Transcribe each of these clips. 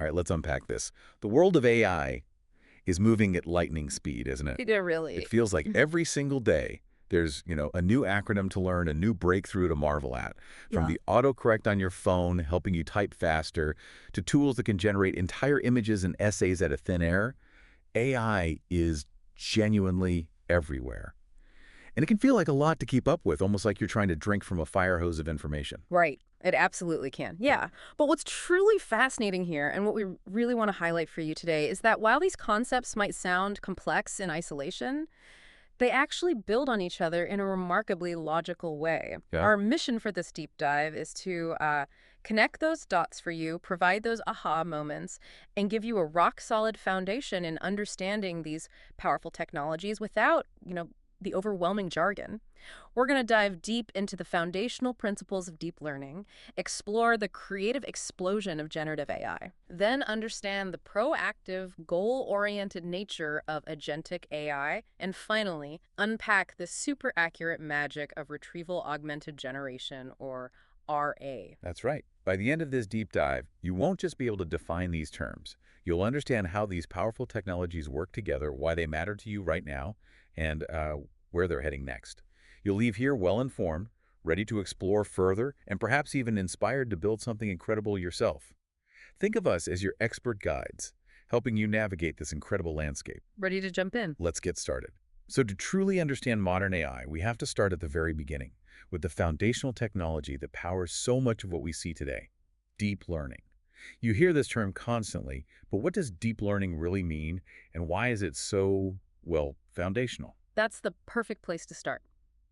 All right, let's unpack this. The world of AI is moving at lightning speed, isn't it? Yeah, It really. feels like every single day there's, a new acronym to learn, a new breakthrough to marvel at. From Yeah. the autocorrect on your phone helping you type faster to tools that can generate entire images and essays out of thin air, AI is genuinely everywhere. And it can feel like a lot to keep up with, almost like you're trying to drink from a fire hose of information. Right. It absolutely can. Yeah. But what's truly fascinating here, and what we really want to highlight for you today, is that while these concepts might sound complex in isolation, they actually build on each other in a remarkably logical way. Yeah? Our mission for this deep dive is to connect those dots for you, provide those aha moments, and give you a rock solid foundation in understanding these powerful technologies without, the overwhelming jargon. We're going to dive deep into the foundational principles of deep learning, explore the creative explosion of generative AI, then understand the proactive, goal-oriented nature of agentic AI, and finally, unpack the super accurate magic of retrieval augmented generation, or RA. That's right. By the end of this deep dive, you won't just be able to define these terms. You'll understand how these powerful technologies work together, why they matter to you right now, and where they're heading next. You'll leave here well-informed, ready to explore further, and perhaps even inspired to build something incredible yourself. Think of us as your expert guides, helping you navigate this incredible landscape. Ready to jump in? Let's get started. So to truly understand modern AI, we have to start at the very beginning, with the foundational technology that powers so much of what we see today, deep learning. You hear this term constantly, but what does deep learning really mean, and why is it so, well, foundational? That's the perfect place to start.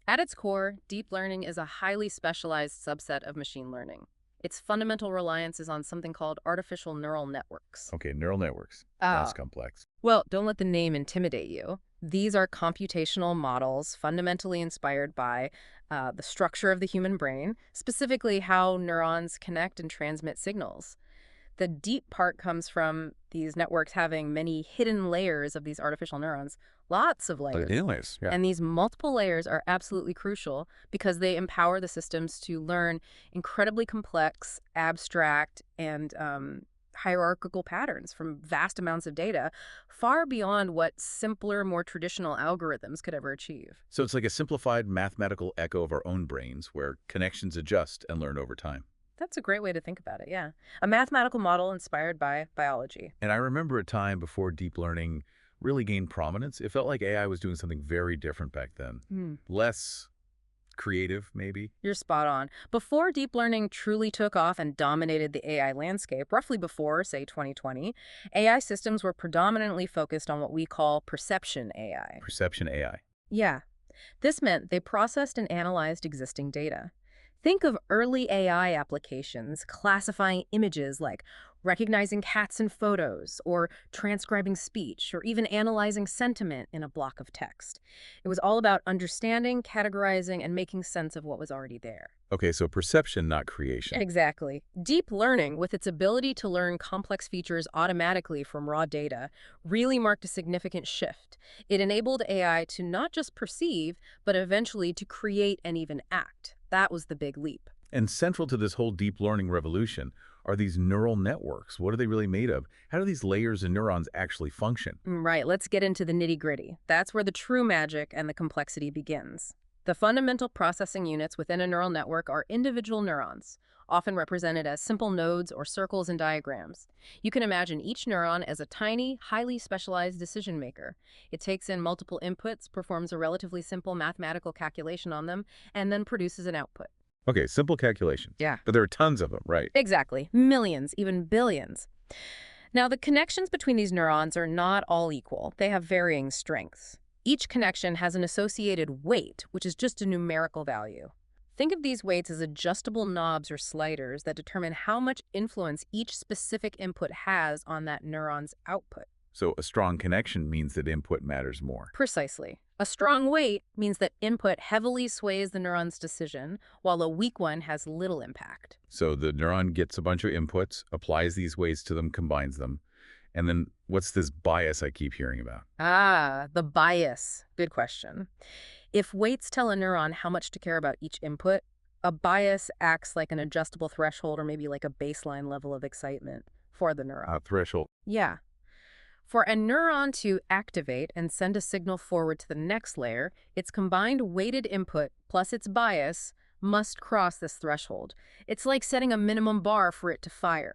At its core, deep learning is a highly specialized subset of machine learning. Its fundamental reliance is on something called artificial neural networks. Okay, neural networks. That's Ah, complex. well, don't let the name intimidate you. These are computational models fundamentally inspired by the structure of the human brain, specifically how neurons connect and transmit signals. The deep part comes from these networks having many hidden layers of these artificial neurons, lots of Like layers. anyways, yeah. And these multiple layers are absolutely crucial because they empower the systems to learn incredibly complex, abstract, and hierarchical patterns from vast amounts of data, far beyond what simpler, more traditional algorithms could ever achieve. So it's like a simplified mathematical echo of our own brains where connections adjust and learn over time. That's a great way to think about it, yeah. A mathematical model inspired by biology. And I remember a time before deep learning really gained prominence. It felt like AI was doing something very different back then. Hmm. Less creative, maybe. You're spot on. Before deep learning truly took off and dominated the AI landscape, roughly before, say, 2020, AI systems were predominantly focused on what we call perception AI. Perception AI. Yeah, this meant they processed and analyzed existing data. Think of early AI applications classifying images like recognizing cats in photos, or transcribing speech, or even analyzing sentiment in a block of text. It was all about understanding, categorizing, and making sense of what was already there. Okay, so perception, not creation. Exactly. Deep learning, with its ability to learn complex features automatically from raw data, really marked a significant shift. It enabled AI to not just perceive, but eventually to create and even act. That was the big leap. And central to this whole deep learning revolution are these neural networks. What are they really made of? How do these layers of neurons actually function? Right, let's get into the nitty-gritty. That's where the true magic and the complexity begins. The fundamental processing units within a neural network are individual neurons, often represented as simple nodes or circles in diagrams. You can imagine each neuron as a tiny, highly specialized decision maker. It takes in multiple inputs, performs a relatively simple mathematical calculation on them, and then produces an output. Okay, simple calculations. Yeah. But there are tons of them, right? Exactly. Millions, even billions. Now, the connections between these neurons are not all equal. They have varying strengths. Each connection has an associated weight, which is just a numerical value. Think of these weights as adjustable knobs or sliders that determine how much influence each specific input has on that neuron's output. So a strong connection means that input matters more. Precisely. A strong weight means that input heavily sways the neuron's decision, while a weak one has little impact. So the neuron gets a bunch of inputs, applies these weights to them, combines them. And then what's this bias I keep hearing about? Ah, the bias. Good question. If weights tell a neuron how much to care about each input, a bias acts like an adjustable threshold or maybe like a baseline level of excitement. for the neuron. Threshold. Yeah. For a neuron to activate and send a signal forward to the next layer, its combined weighted input plus its bias must cross this threshold. It's like setting a minimum bar for it to fire.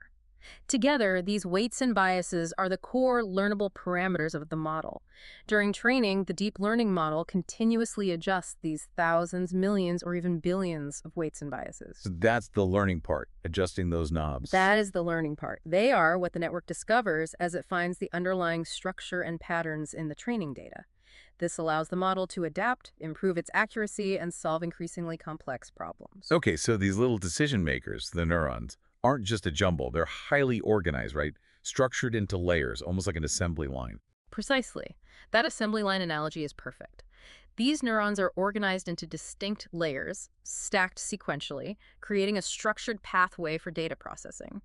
Together, these weights and biases are the core learnable parameters of the model. During training, the deep learning model continuously adjusts these thousands, millions, or even billions of weights and biases. So that's the learning part, adjusting those knobs. That is the learning part. They are what the network discovers as it finds the underlying structure and patterns in the training data. This allows the model to adapt, improve its accuracy, and solve increasingly complex problems. Okay, so these little decision makers, the neurons, aren't just a jumble. They're highly organized, right? Structured into layers, almost like an assembly line. Precisely. That assembly line analogy is perfect. These neurons are organized into distinct layers, stacked sequentially, creating a structured pathway for data processing.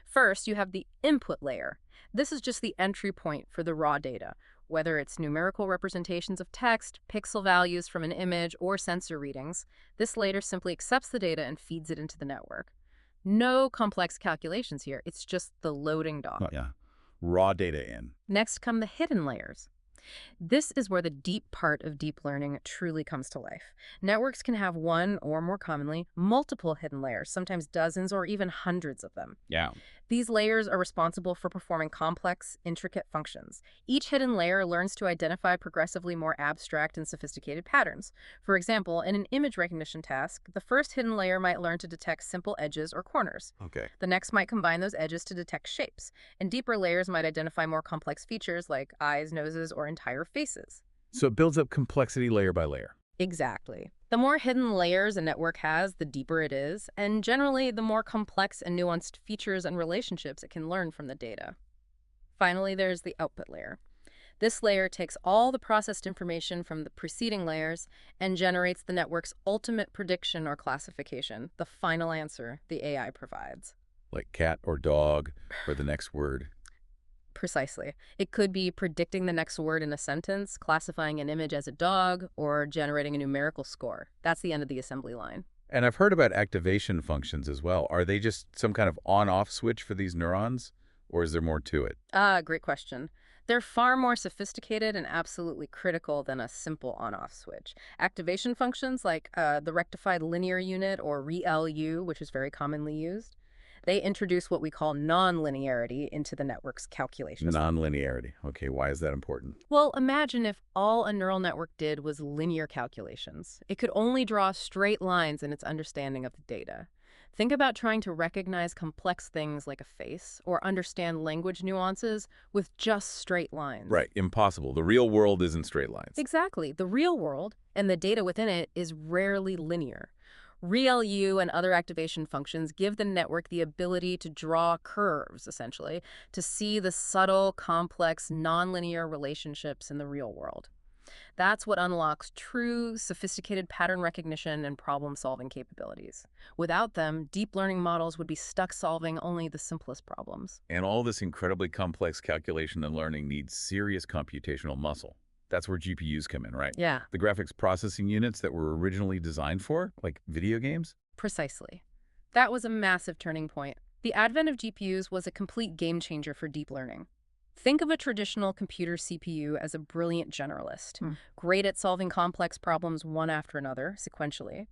First, you have the input layer. This is just the entry point for the raw data, whether it's numerical representations of text, pixel values from an image, or sensor readings. This layer simply accepts the data and feeds it into the network. No complex calculations here. It's just the loading dock. Oh, yeah. Raw data in. Next come the hidden layers. This is where the deep part of deep learning truly comes to life. Networks can have one, or more commonly, multiple hidden layers, sometimes dozens or even hundreds of them. Yeah. These layers are responsible for performing complex, intricate functions. Each hidden layer learns to identify progressively more abstract and sophisticated patterns. For example, in an image recognition task, the first hidden layer might learn to detect simple edges or corners. Okay. The next might combine those edges to detect shapes, and deeper layers might identify more complex features like eyes, noses, or entire faces. So it builds up complexity layer by layer. Exactly. The more hidden layers a network has, the deeper it is, and generally, the more complex and nuanced features and relationships it can learn from the data. Finally, there's the output layer. This layer takes all the processed information from the preceding layers and generates the network's ultimate prediction or classification, the final answer the AI provides. Like cat or dog or the next word. Precisely. It could be predicting the next word in a sentence, classifying an image as a dog, or generating a numerical score. That's the end of the assembly line. And I've heard about activation functions as well. Are they just some kind of on-off switch for these neurons, or is there more to it? Great question. They're far more sophisticated and absolutely critical than a simple on-off switch. Activation functions like the rectified linear unit or ReLU, which is very commonly used, they introduce what we call nonlinearity into the network's calculations. Nonlinearity. Okay, why is that important? Well, imagine if all a neural network did was linear calculations. It could only draw straight lines in its understanding of the data. Think about trying to recognize complex things like a face or understand language nuances with just straight lines. Right, impossible. The real world isn't straight lines. Exactly. The real world and the data within it is rarely linear. ReLU and other activation functions give the network the ability to draw curves, essentially, to see the subtle, complex, nonlinear relationships in the real world. That's what unlocks true, sophisticated pattern recognition and problem-solving capabilities. Without them, deep learning models would be stuck solving only the simplest problems. And all this incredibly complex calculation and learning needs serious computational muscle. That's where GPUs come in, right? Yeah, The graphics processing units that were originally designed for, like video games? precisely. That was a massive turning point. The advent of GPUs was a complete game changer for deep learning. Think of a traditional computer CPU as a brilliant generalist, great at solving complex problems one after another, sequentially.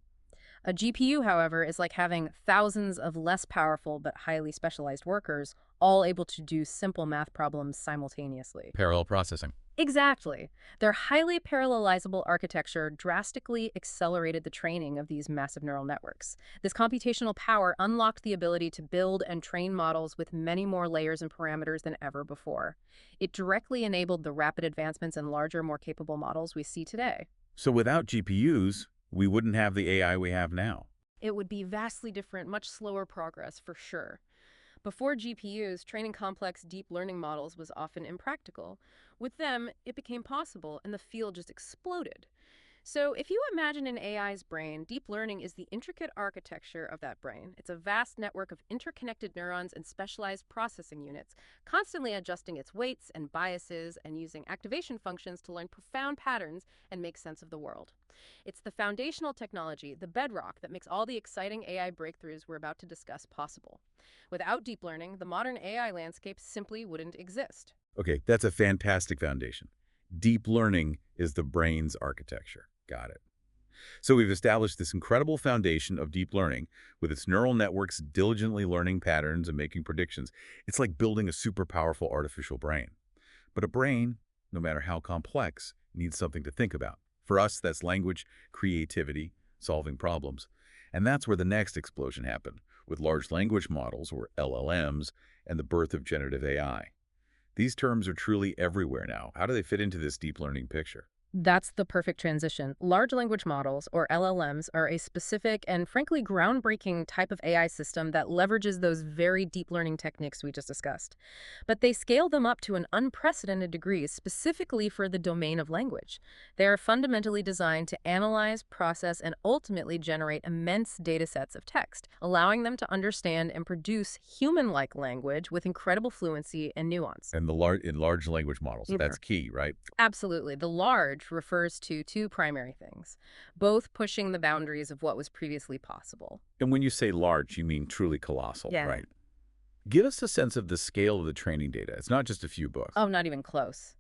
A GPU, however, is like having thousands of less powerful but highly specialized workers, all able to do simple math problems simultaneously. Parallel processing. Exactly. Their highly parallelizable architecture drastically accelerated the training of these massive neural networks. This computational power unlocked the ability to build and train models with many more layers and parameters than ever before. It directly enabled the rapid advancements in larger, more capable models we see today. So without GPUs, we wouldn't have the AI we have now. It would be vastly different, much slower progress for sure. Before GPUs, training complex deep learning models was often impractical. With them, it became possible, and the field just exploded. So, if you imagine an AI's brain, deep learning is the intricate architecture of that brain. It's a vast network of interconnected neurons and specialized processing units, constantly adjusting its weights and biases and using activation functions to learn profound patterns and make sense of the world. It's the foundational technology, the bedrock, that makes all the exciting AI breakthroughs we're about to discuss possible. Without deep learning, the modern AI landscape simply wouldn't exist. Okay, that's a fantastic foundation. Deep learning is the brain's architecture. Got it. So we've established this incredible foundation of deep learning with its neural networks diligently learning patterns and making predictions. It's like building a super powerful artificial brain. But a brain, no matter how complex, needs something to think about. For us, that's language, creativity, solving problems. And that's where the next explosion happened, with large language models, or LLMs, and the birth of generative AI. These terms are truly everywhere now. How do they fit into this deep learning picture? That's the perfect transition. Large language models, or LLMs, are a specific and frankly groundbreaking type of AI system that leverages those very deep learning techniques we just discussed. But they scale them up to an unprecedented degree specifically for the domain of language. They are fundamentally designed to analyze, process, and ultimately generate immense data sets of text, allowing them to understand and produce human-like language with incredible fluency and nuance. And in large language models, that's key, right? Absolutely. The large refers to two primary things, both pushing the boundaries of what was previously possible. And when you say large, you mean truly colossal, Yeah. right? Give us a sense of the scale of the training data. It's not just a few books. Oh, not even close.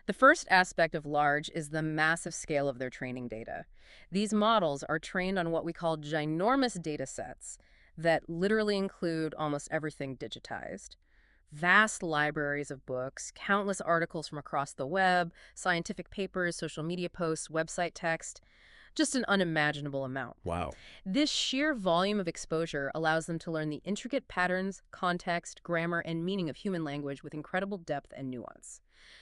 The first aspect of large is the massive scale of their training data. These models are trained on what we call ginormous data sets that literally include almost everything digitized. Vast libraries of books, countless articles from across the web, scientific papers, social media posts, website text, just an unimaginable amount. Wow. This sheer volume of exposure allows them to learn the intricate patterns, context, grammar, and meaning of human language with incredible depth and nuance.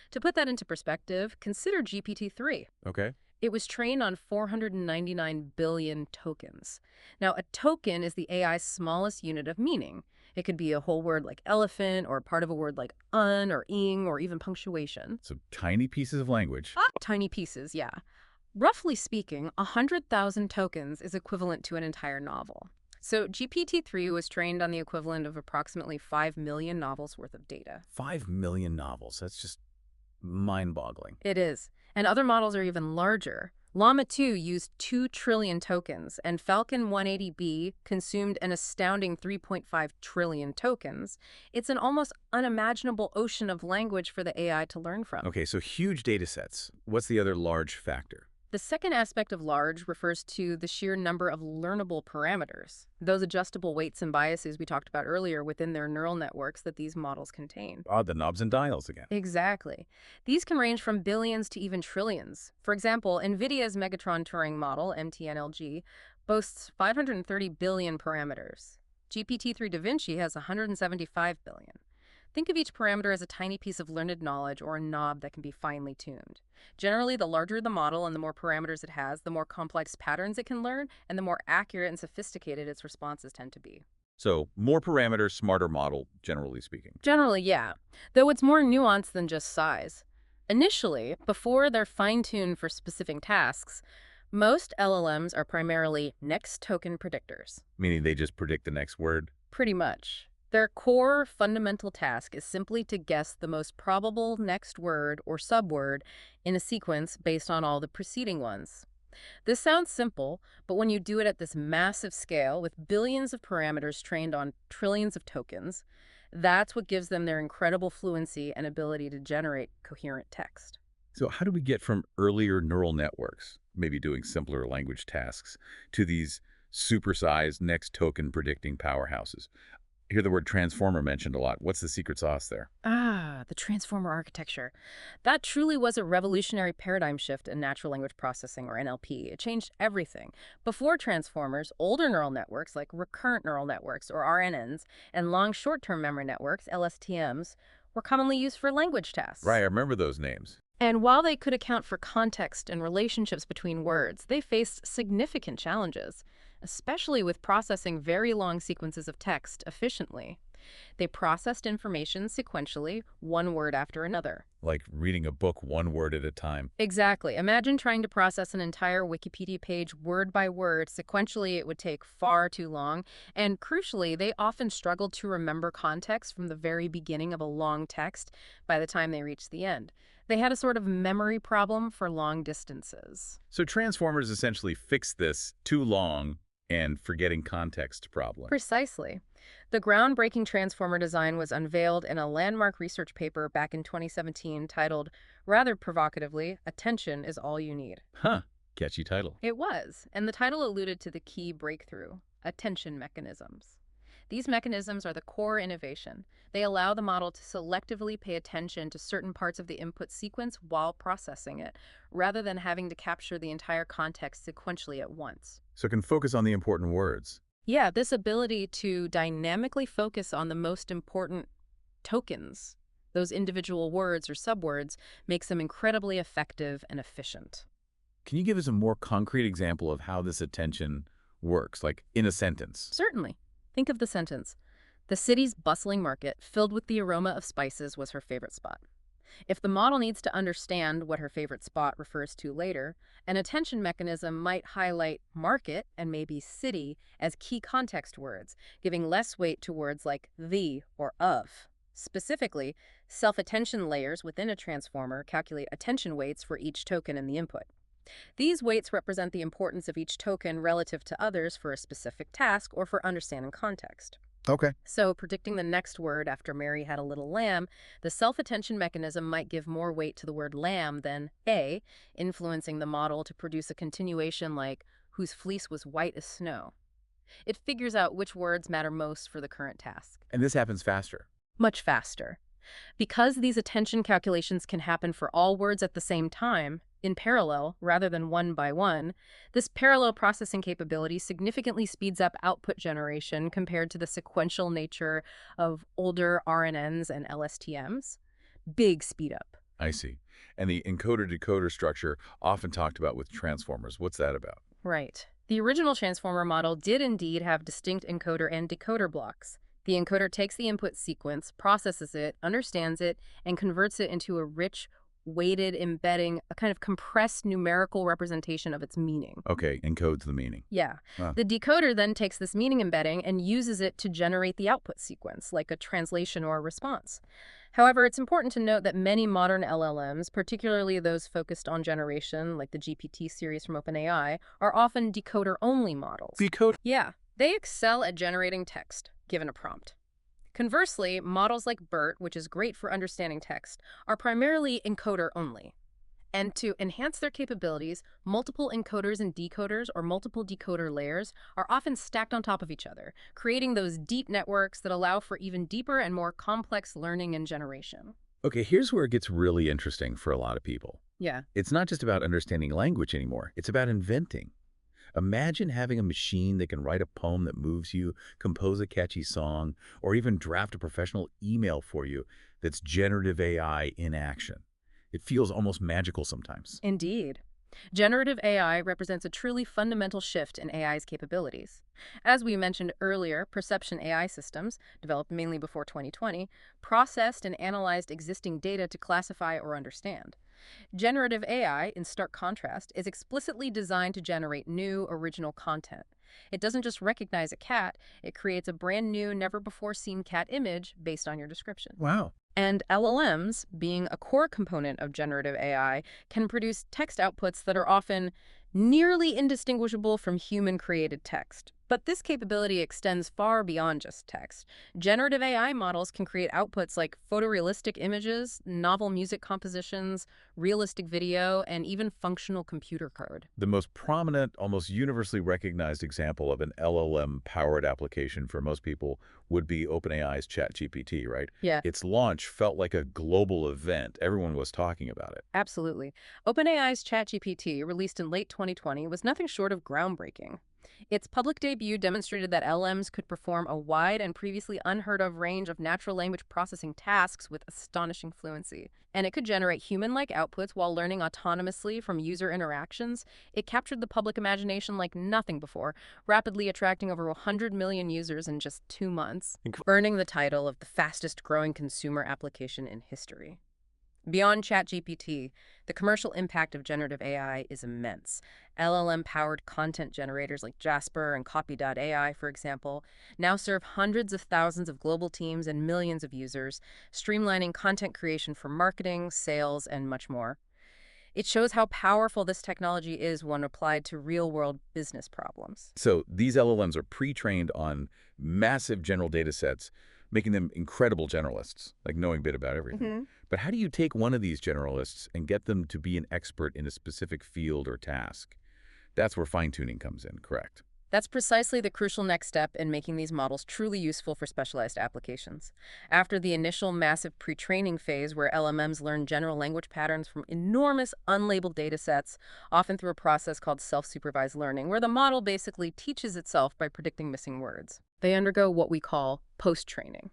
To put that into perspective, consider GPT-3. Okay. It was trained on 499 billion tokens. Now, a token is the AI's smallest unit of meaning. It could be a whole word like elephant, or part of a word like un or ing, or even punctuation. So tiny pieces of language. Tiny pieces, yeah. Roughly speaking, 100,000 tokens is equivalent to an entire novel. So GPT-3 was trained on the equivalent of approximately 5 million novels worth of data. 5 million novels. That's just mind-boggling. It is. And other models are even larger. Llama 2 used 2 trillion tokens, and Falcon 180B consumed an astounding 3.5 trillion tokens. It's an almost unimaginable ocean of language for the AI to learn from. Okay, so huge data sets. What's the other large factor? The second aspect of large refers to the sheer number of learnable parameters, those adjustable weights and biases we talked about earlier within their neural networks that these models contain. The knobs and dials again. Exactly. These can range from billions to even trillions. For example, NVIDIA's Megatron Turing model, MTNLG, boasts 530 billion parameters. GPT-3 Da Vinci has 175 billion. Think of each parameter as a tiny piece of learned knowledge or a knob that can be finely tuned. Generally, the larger the model and the more parameters it has, the more complex patterns it can learn, and the more accurate and sophisticated its responses tend to be. So more parameters, smarter model, generally speaking. Generally, yeah, though it's more nuanced than just size. Initially, before they're fine-tuned for specific tasks, most LLMs are primarily next token predictors. Meaning they just predict the next word? Pretty much. Their core fundamental task is simply to guess the most probable next word or subword in a sequence based on all the preceding ones. This sounds simple, but when you do it at this massive scale with billions of parameters trained on trillions of tokens, that's what gives them their incredible fluency and ability to generate coherent text. So how do we get from earlier neural networks, maybe doing simpler language tasks, to these supersized next token predicting powerhouses? Hear the word transformer mentioned a lot. What's the secret sauce there? The transformer architecture. That truly was a revolutionary paradigm shift in natural language processing, or NLP. It changed everything. Before transformers, older neural networks like recurrent neural networks, or RNNs, and long short-term memory networks, LSTMs, were commonly used for language tasks. Right, I remember those names. And while they could account for context and relationships between words, they faced significant challenges, especially with processing very long sequences of text efficiently. They processed information sequentially, one word after another. Like reading a book one word at a time. Exactly. Imagine trying to process an entire Wikipedia page word by word. Sequentially, it would take far too long. And crucially, they often struggled to remember context from the very beginning of a long text by the time they reached the end. They had a sort of memory problem for long distances. So transformers essentially fix this too long and forgetting context problem. Precisely. The groundbreaking transformer design was unveiled in a landmark research paper back in 2017 titled, rather provocatively, Attention is All You Need. Huh. Catchy title. It was, and the title alluded to the key breakthrough, attention mechanisms. These mechanisms are the core innovation. They allow the model to selectively pay attention to certain parts of the input sequence while processing it, rather than having to capture the entire context sequentially at once. So it can focus on the important words. Yeah, this ability to dynamically focus on the most important tokens, those individual words or subwords, makes them incredibly effective and efficient. Can you give us a more concrete example of how this attention works, like in a sentence? Certainly. Think of the sentence. The city's bustling market, filled with the aroma of spices, was her favorite spot. If the model needs to understand what her favorite spot refers to later, an attention mechanism might highlight market and maybe city as key context words, giving less weight to words like the or of. Specifically, self-attention layers within a transformer calculate attention weights for each token in the input. These weights represent the importance of each token relative to others for a specific task or for understanding context. Okay. So, predicting the next word after Mary had a little lamb, the self-attention mechanism might give more weight to the word lamb than a, influencing the model to produce a continuation like, whose fleece was white as snow. It figures out which words matter most for the current task. And this happens faster. Much faster. Because these attention calculations can happen for all words at the same time, in parallel, rather than one by one, this parallel processing capability significantly speeds up output generation compared to the sequential nature of older RNNs and LSTMs. Big speed up. I see. And the encoder-decoder structure often talked about with transformers. What's that about? Right. The original transformer model did indeed have distinct encoder and decoder blocks. The encoder takes the input sequence, processes it, understands it, and converts it into a rich, weighted embedding, a kind of compressed numerical representation of its meaning. Okay, encodes the meaning. Yeah. Huh. The decoder then takes this meaning embedding and uses it to generate the output sequence, like a translation or a response. However, it's important to note that many modern LLMs, particularly those focused on generation, like the GPT series from OpenAI, are often decoder-only models. Decode. Yeah, they excel at generating text, given a prompt. Conversely, models like BERT, which is great for understanding text, are primarily encoder only. And to enhance their capabilities, multiple encoders and decoders or multiple decoder layers are often stacked on top of each other, creating those deep networks that allow for even deeper and more complex learning and generation. Okay, here's where it gets really interesting for a lot of people. Yeah. It's not just about understanding language anymore. It's about inventing. Imagine having a machine that can write a poem that moves you, compose a catchy song, or even draft a professional email for you that's generative AI in action. It feels almost magical sometimes. Indeed. Generative AI represents a truly fundamental shift in AI's capabilities. As we mentioned earlier, perception AI systems, developed mainly before 2020, processed and analyzed existing data to classify or understand. Generative AI, in stark contrast, is explicitly designed to generate new, original content. It doesn't just recognize a cat, it creates a brand new, never-before-seen cat image based on your description. Wow. And LLMs, being a core component of generative AI, can produce text outputs that are often nearly indistinguishable from human-created text. But this capability extends far beyond just text. Generative AI models can create outputs like photorealistic images, novel music compositions, realistic video, and even functional computer code. The most prominent, almost universally recognized example of an LLM-powered application for most people would be OpenAI's ChatGPT, right? Yeah. Its launch felt like a global event. Everyone was talking about it. Absolutely. OpenAI's ChatGPT, released in late 2020, was nothing short of groundbreaking. Its public debut demonstrated that LMs could perform a wide and previously unheard of range of natural language processing tasks with astonishing fluency. And it could generate human-like outputs while learning autonomously from user interactions. It captured the public imagination like nothing before, rapidly attracting over 100 million users in just 2 months, earning the title of the fastest-growing consumer application in history. Beyond ChatGPT, the commercial impact of generative AI is immense. LLM-powered content generators like Jasper and Copy.ai, for example, now serve hundreds of thousands of global teams and millions of users, streamlining content creation for marketing, sales, and much more. It shows how powerful this technology is when applied to real-world business problems. So these LLMs are pre-trained on massive general data sets, making them incredible generalists, like knowing a bit about everything. But how do you take one of these generalists and get them to be an expert in a specific field or task? That's where fine-tuning comes in, correct? That's precisely the crucial next step in making these models truly useful for specialized applications. After the initial massive pre-training phase where LLMs learn general language patterns from enormous unlabeled data sets, often through a process called self-supervised learning, where the model basically teaches itself by predicting missing words, they undergo what we call post-training.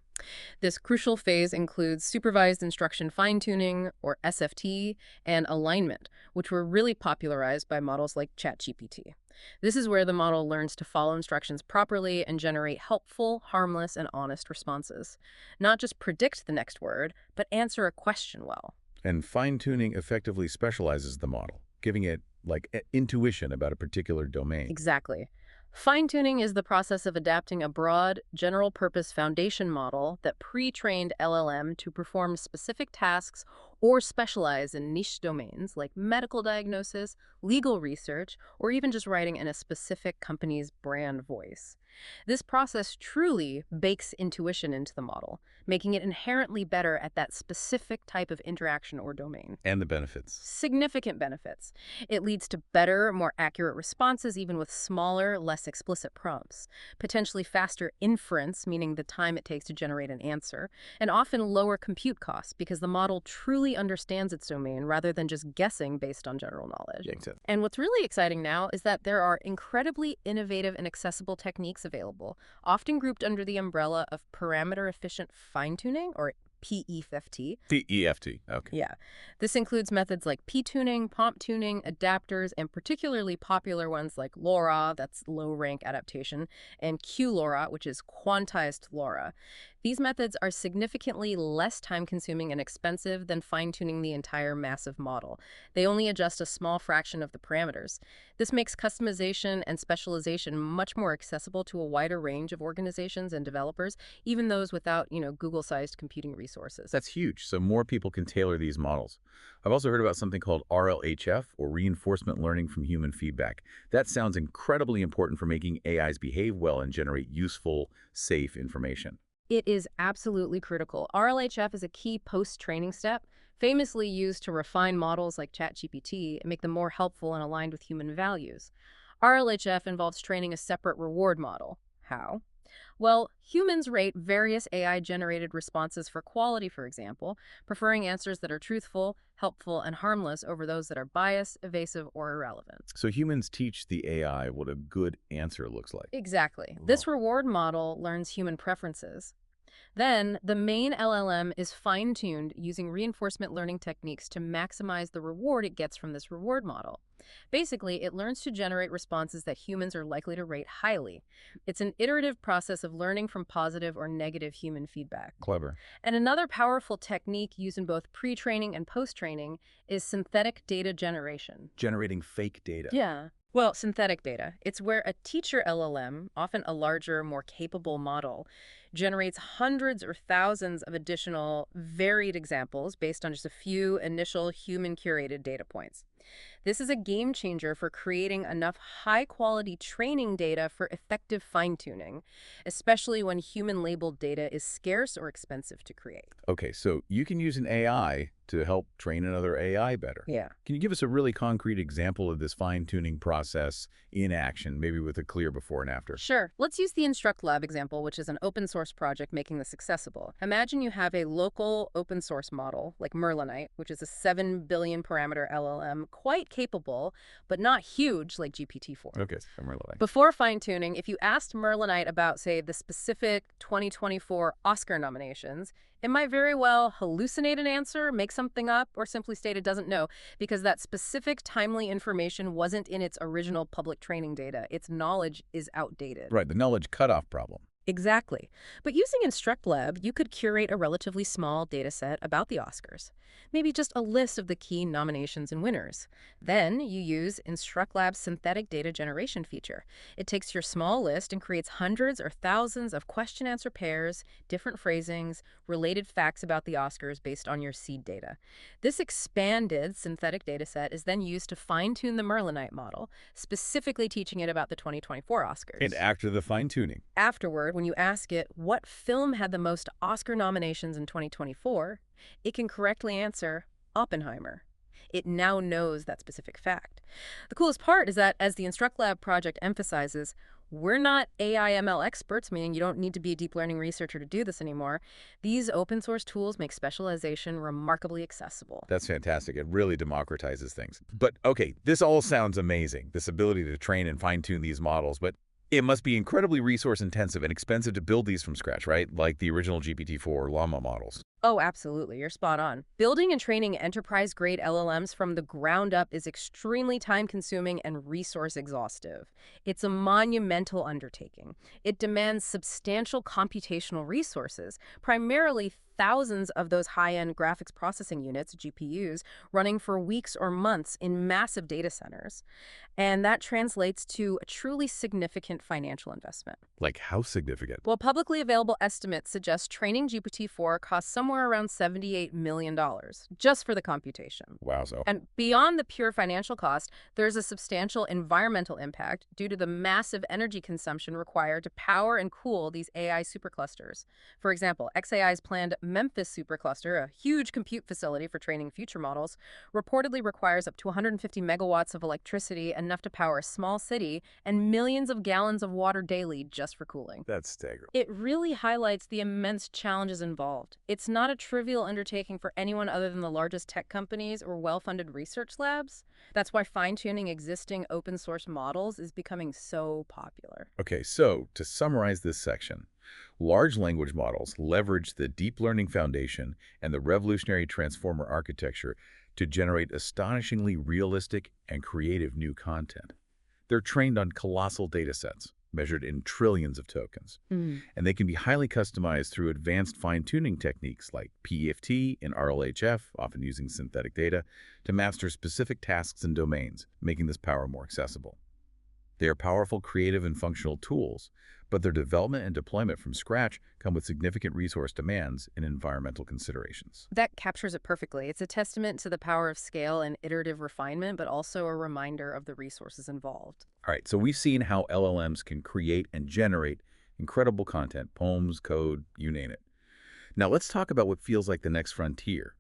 This crucial phase includes supervised instruction fine-tuning, or SFT, and alignment, which were really popularized by models like ChatGPT. This is where the model learns to follow instructions properly and generate helpful, harmless, and honest responses. Not just predict the next word, but answer a question well. And fine-tuning effectively specializes the model, giving it, like, intuition about a particular domain. Exactly. Fine-tuning is the process of adapting a broad, general-purpose foundation model that pre-trained LLM to perform specific tasks or specialize in niche domains like medical diagnosis, legal research, or even just writing in a specific company's brand voice. This process truly bakes intuition into the model, making it inherently better at that specific type of interaction or domain. And the benefits. Significant benefits. It leads to better, more accurate responses even with smaller, less explicit prompts, potentially faster inference, meaning the time it takes to generate an answer, and often lower compute costs because the model truly understands its domain rather than just guessing based on general knowledge. Makes sense. And what's really exciting now is that there are incredibly innovative and accessible techniques available, often grouped under the umbrella of parameter-efficient fine-tuning, or PEFT. PEFT, okay. Yeah. This includes methods like p-tuning, prompt tuning, adapters, and particularly popular ones like LoRa, that's low-rank adaptation, and QLoRa, which is quantized LoRa. These methods are significantly less time-consuming and expensive than fine-tuning the entire massive model. They only adjust a small fraction of the parameters. This makes customization and specialization much more accessible to a wider range of organizations and developers, even those without, Google-sized computing resources. That's huge, so more people can tailor these models. I've also heard about something called RLHF, or reinforcement learning from human feedback. That sounds incredibly important for making AIs behave well and generate useful, safe information. It is absolutely critical. RLHF is a key post-training step, famously used to refine models like ChatGPT and make them more helpful and aligned with human values. RLHF involves training a separate reward model. How? Well, humans rate various AI-generated responses for quality, for example, preferring answers that are truthful, helpful, and harmless over those that are biased, evasive, or irrelevant. So humans teach the AI what a good answer looks like. Exactly. This reward model learns human preferences. Then, the main LLM is fine-tuned using reinforcement learning techniques to maximize the reward it gets from this reward model. Basically, it learns to generate responses that humans are likely to rate highly. It's an iterative process of learning from positive or negative human feedback. Clever. And another powerful technique used in both pre-training and post-training is synthetic data generation. Generating fake data. Yeah. Well, synthetic data. It's where a teacher LLM, often a larger, more capable model, generates hundreds or thousands of additional varied examples based on just a few initial human-curated data points. This is a game changer for creating enough high-quality training data for effective fine-tuning, especially when human-labeled data is scarce or expensive to create. Okay, so you can use an AI to help train another AI better. Yeah. Can you give us a really concrete example of this fine-tuning process in action, maybe with a clear before and after? Sure. Let's use the Instruct Lab example, which is an open source project making this accessible. Imagine you have a local open source model like Merlinite, which is a 7 billion parameter LLM, quite capable, but not huge like GPT-4. Okay, so I'm really Before fine-tuning, if you asked Merlinite about, say, the specific 2024 Oscar nominations, it might very well hallucinate an answer, make something up, or simply state it doesn't know, because that specific timely information wasn't in its original public training data. Its knowledge is outdated. right, the knowledge cutoff problem. Exactly. But using InstructLab, you could curate a relatively small data set about the Oscars. Maybe just a list of the key nominations and winners. Then you use InstructLab's synthetic data generation feature. It takes your small list and creates hundreds or thousands of question-answer pairs, different phrasings, related facts about the Oscars based on your seed data. This expanded synthetic data set is then used to fine-tune the Merlinite model, specifically teaching it about the 2024 Oscars. And after the fine-tuning, Afterward, when you ask it what film had the most Oscar nominations in 2024, it can correctly answer Oppenheimer. It now knows that specific fact. The coolest part is that, as the InstructLab project emphasizes, we're not AI/ML experts, meaning you don't need to be a deep learning researcher to do this anymore. These open source tools make specialization remarkably accessible. that's fantastic. It really democratizes things. But okay, this all sounds amazing, this ability to train and fine-tune these models, but it must be incredibly resource-intensive and expensive to build these from scratch, right? Like the original GPT-4 Llama models. Oh, absolutely. You're spot on. Building and training enterprise-grade LLMs from the ground up is extremely time-consuming and resource-exhaustive. It's a monumental undertaking. It demands substantial computational resources, primarily thousands of those high-end graphics processing units, GPUs, running for weeks or months in massive data centers. And that translates to a truly significant financial investment. Like how significant? Well, publicly available estimates suggest training GPT-4 costs somewhere around $78 million just for the computation. Wow, so. And beyond the pure financial cost, there's a substantial environmental impact due to the massive energy consumption required to power and cool these AI superclusters. For example, xAI's planned Memphis supercluster, a huge compute facility for training future models, reportedly requires up to 150 megawatts of electricity, enough to power a small city, and millions of gallons of water daily just for cooling. That's staggering. It really highlights the immense challenges involved. It's not a trivial undertaking for anyone other than the largest tech companies or well-funded research labs. That's why fine-tuning existing open-source models is becoming so popular. Okay, so to summarize this section, large language models leverage the deep learning foundation and the revolutionary transformer architecture to generate astonishingly realistic and creative new content. They're trained on colossal data sets, measured in trillions of tokens, and they can be highly customized through advanced fine-tuning techniques like PEFT and RLHF, often using synthetic data, to master specific tasks and domains, making this power more accessible. They are powerful, creative, and functional tools, but their development and deployment from scratch come with significant resource demands and environmental considerations. That captures it perfectly. It's a testament to the power of scale and iterative refinement, but also a reminder of the resources involved. All right, so we've seen how LLMs can create and generate incredible content, poems, code, you name it. Now let's talk about what feels like the next frontier,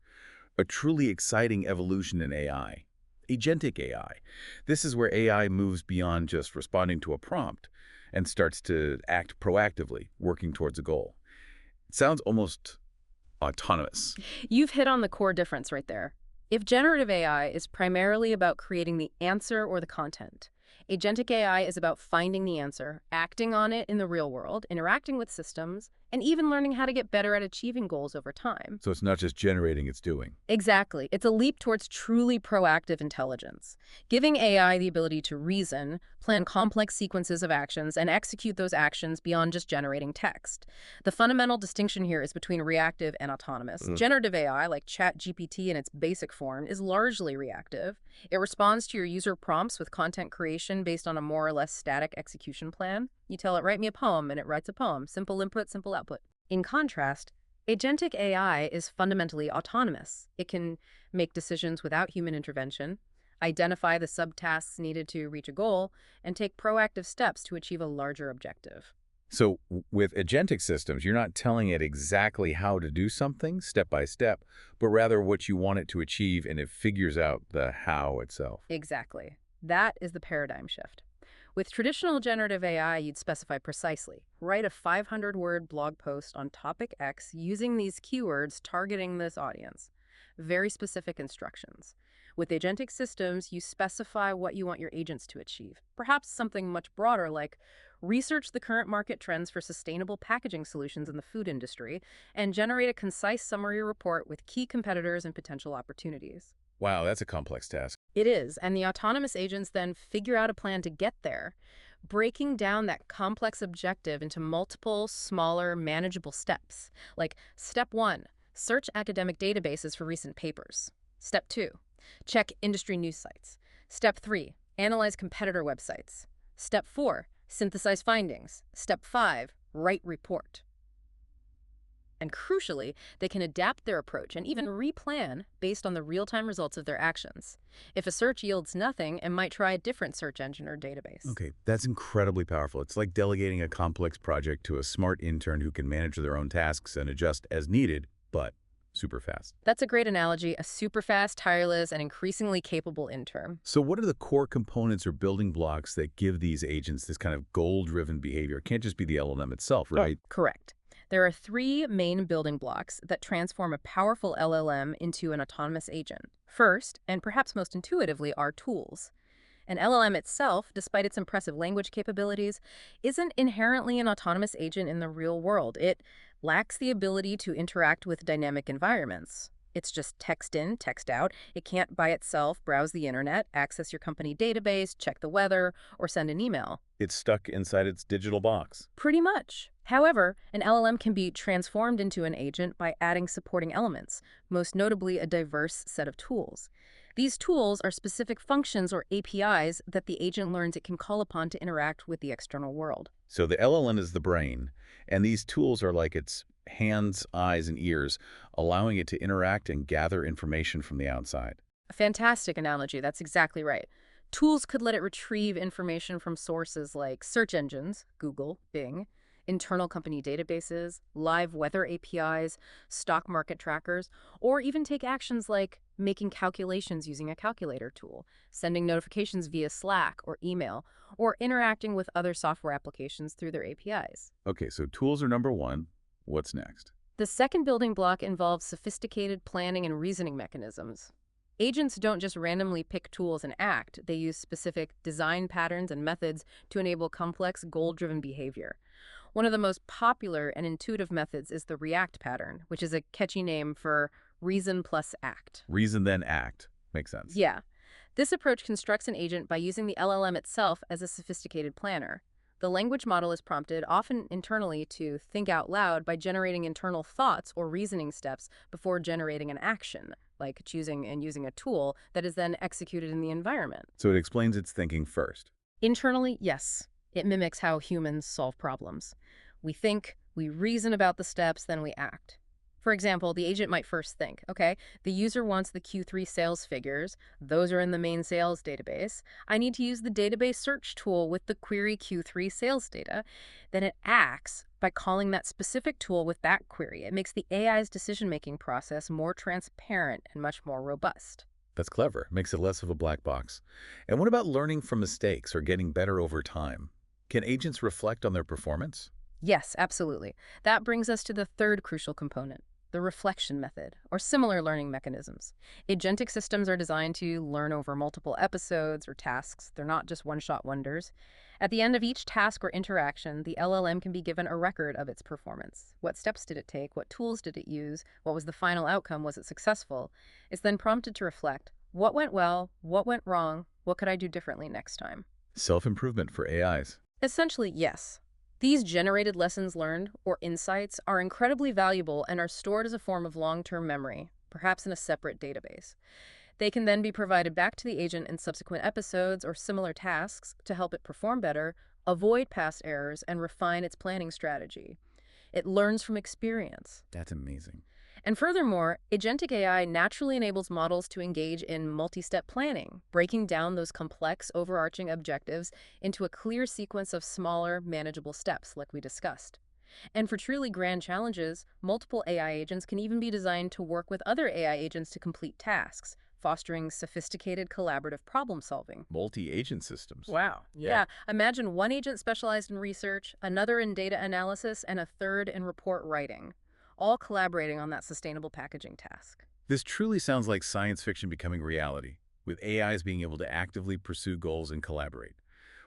a truly exciting evolution in AI. Agentic AI. This is where AI moves beyond just responding to a prompt and starts to act proactively, working towards a goal. It sounds almost autonomous. You've hit on the core difference right there. If generative AI is primarily about creating the answer or the content, agentic AI is about finding the answer, acting on it in the real world, interacting with systems, and even learning how to get better at achieving goals over time. So it's not just generating, it's doing. Exactly. It's a leap towards truly proactive intelligence, giving AI the ability to reason, plan complex sequences of actions, and execute those actions beyond just generating text. The fundamental distinction here is between reactive and autonomous. Generative AI, like ChatGPT in its basic form, is largely reactive. It responds to your user prompts with content creation based on a more or less static execution plan. You tell it, write me a poem, and it writes a poem. Simple input, simple output. In contrast, agentic AI is fundamentally autonomous. It can make decisions without human intervention, identify the subtasks needed to reach a goal, and take proactive steps to achieve a larger objective. So with agentic systems, you're not telling it exactly how to do something step by step, but rather what you want it to achieve, and it figures out the how itself. Exactly. That is the paradigm shift. With traditional generative AI, you'd specify precisely. Write a 500-word blog post on topic X using these keywords targeting this audience. Very specific instructions. With agentic systems, you specify what you want your agents to achieve. Perhaps something much broader like research the current market trends for sustainable packaging solutions in the food industry and generate a concise summary report with key competitors and potential opportunities. Wow, that's a complex task. It is, and the autonomous agents then figure out a plan to get there, breaking down that complex objective into multiple, smaller, manageable steps. Like step 1, search academic databases for recent papers. Step 2, check industry news sites. Step 3, analyze competitor websites. Step 4, synthesize findings. Step 5, write report. And crucially, they can adapt their approach and even replan based on the real-time results of their actions. If a search yields nothing, it might try a different search engine or database. Okay, that's incredibly powerful. It's like delegating a complex project to a smart intern who can manage their own tasks and adjust as needed, but super fast. That's a great analogy, a super fast, tireless, and increasingly capable intern. So what are the core components or building blocks that give these agents this kind of goal-driven behavior? It can't just be the LLM itself, right? Correct. There are 3 main building blocks that transform a powerful LLM into an autonomous agent. First, and perhaps most intuitively, are tools. An LLM itself, despite its impressive language capabilities, isn't inherently an autonomous agent in the real world. It lacks the ability to interact with dynamic environments. It's just text in, text out. It can't by itself browse the internet, access your company database, check the weather, or send an email. It's stuck inside its digital box. Pretty much. However, an LLM can be transformed into an agent by adding supporting elements, most notably a diverse set of tools. These tools are specific functions or APIs that the agent learns it can call upon to interact with the external world. So the LLM is the brain, and these tools are like its hands, eyes, and ears, allowing it to interact and gather information from the outside. A fantastic analogy, that's exactly right. Tools could let it retrieve information from sources like search engines, Google, Bing, internal company databases, live weather APIs, stock market trackers, or even take actions like making calculations using a calculator tool, sending notifications via Slack or email, or interacting with other software applications through their APIs. Okay, so tools are number one. What's next? The second building block involves sophisticated planning and reasoning mechanisms. Agents don't just randomly pick tools and act, they use specific design patterns and methods to enable complex, goal-driven behavior. One of the most popular and intuitive methods is the REACT pattern, which is a catchy name for reason plus act. Reason, then act. Makes sense. Yeah. This approach constructs an agent by using the LLM itself as a sophisticated planner. The language model is prompted, often internally, to think out loud by generating internal thoughts or reasoning steps before generating an action, like choosing and using a tool that is then executed in the environment. So it explains its thinking first. Internally, yes. It mimics how humans solve problems. We think, we reason about the steps, then we act. For example, the agent might first think, okay, the user wants the Q3 sales figures. Those are in the main sales database. I need to use the database search tool with the query Q3 sales data. Then it acts by calling that specific tool with that query. It makes the AI's decision-making process more transparent and much more robust. That's clever. Makes it less of a black box. And what about learning from mistakes or getting better over time? Can agents reflect on their performance? Yes, absolutely. That brings us to the third crucial component, the reflection method, or similar learning mechanisms. Agentic systems are designed to learn over multiple episodes or tasks. They're not just one-shot wonders. At the end of each task or interaction, the LLM can be given a record of its performance. What steps did it take? What tools did it use? What was the final outcome? Was it successful? It's then prompted to reflect, what went well? What went wrong? What could I do differently next time? Self-improvement for AIs. Essentially, yes. These generated lessons learned, or insights, are incredibly valuable and are stored as a form of long-term memory, perhaps in a separate database. They can then be provided back to the agent in subsequent episodes or similar tasks to help it perform better, avoid past errors, and refine its planning strategy. It learns from experience. That's amazing. And furthermore, agentic AI naturally enables models to engage in multi-step planning, breaking down those complex, overarching objectives into a clear sequence of smaller, manageable steps, like we discussed. And for truly grand challenges, multiple AI agents can even be designed to work with other AI agents to complete tasks, fostering sophisticated collaborative problem solving. Multi-agent systems. Wow. Yeah. Imagine one agent specialized in research, another in data analysis, and a third in report writing, all collaborating on that sustainable packaging task. This truly sounds like science fiction becoming reality, with AIs being able to actively pursue goals and collaborate.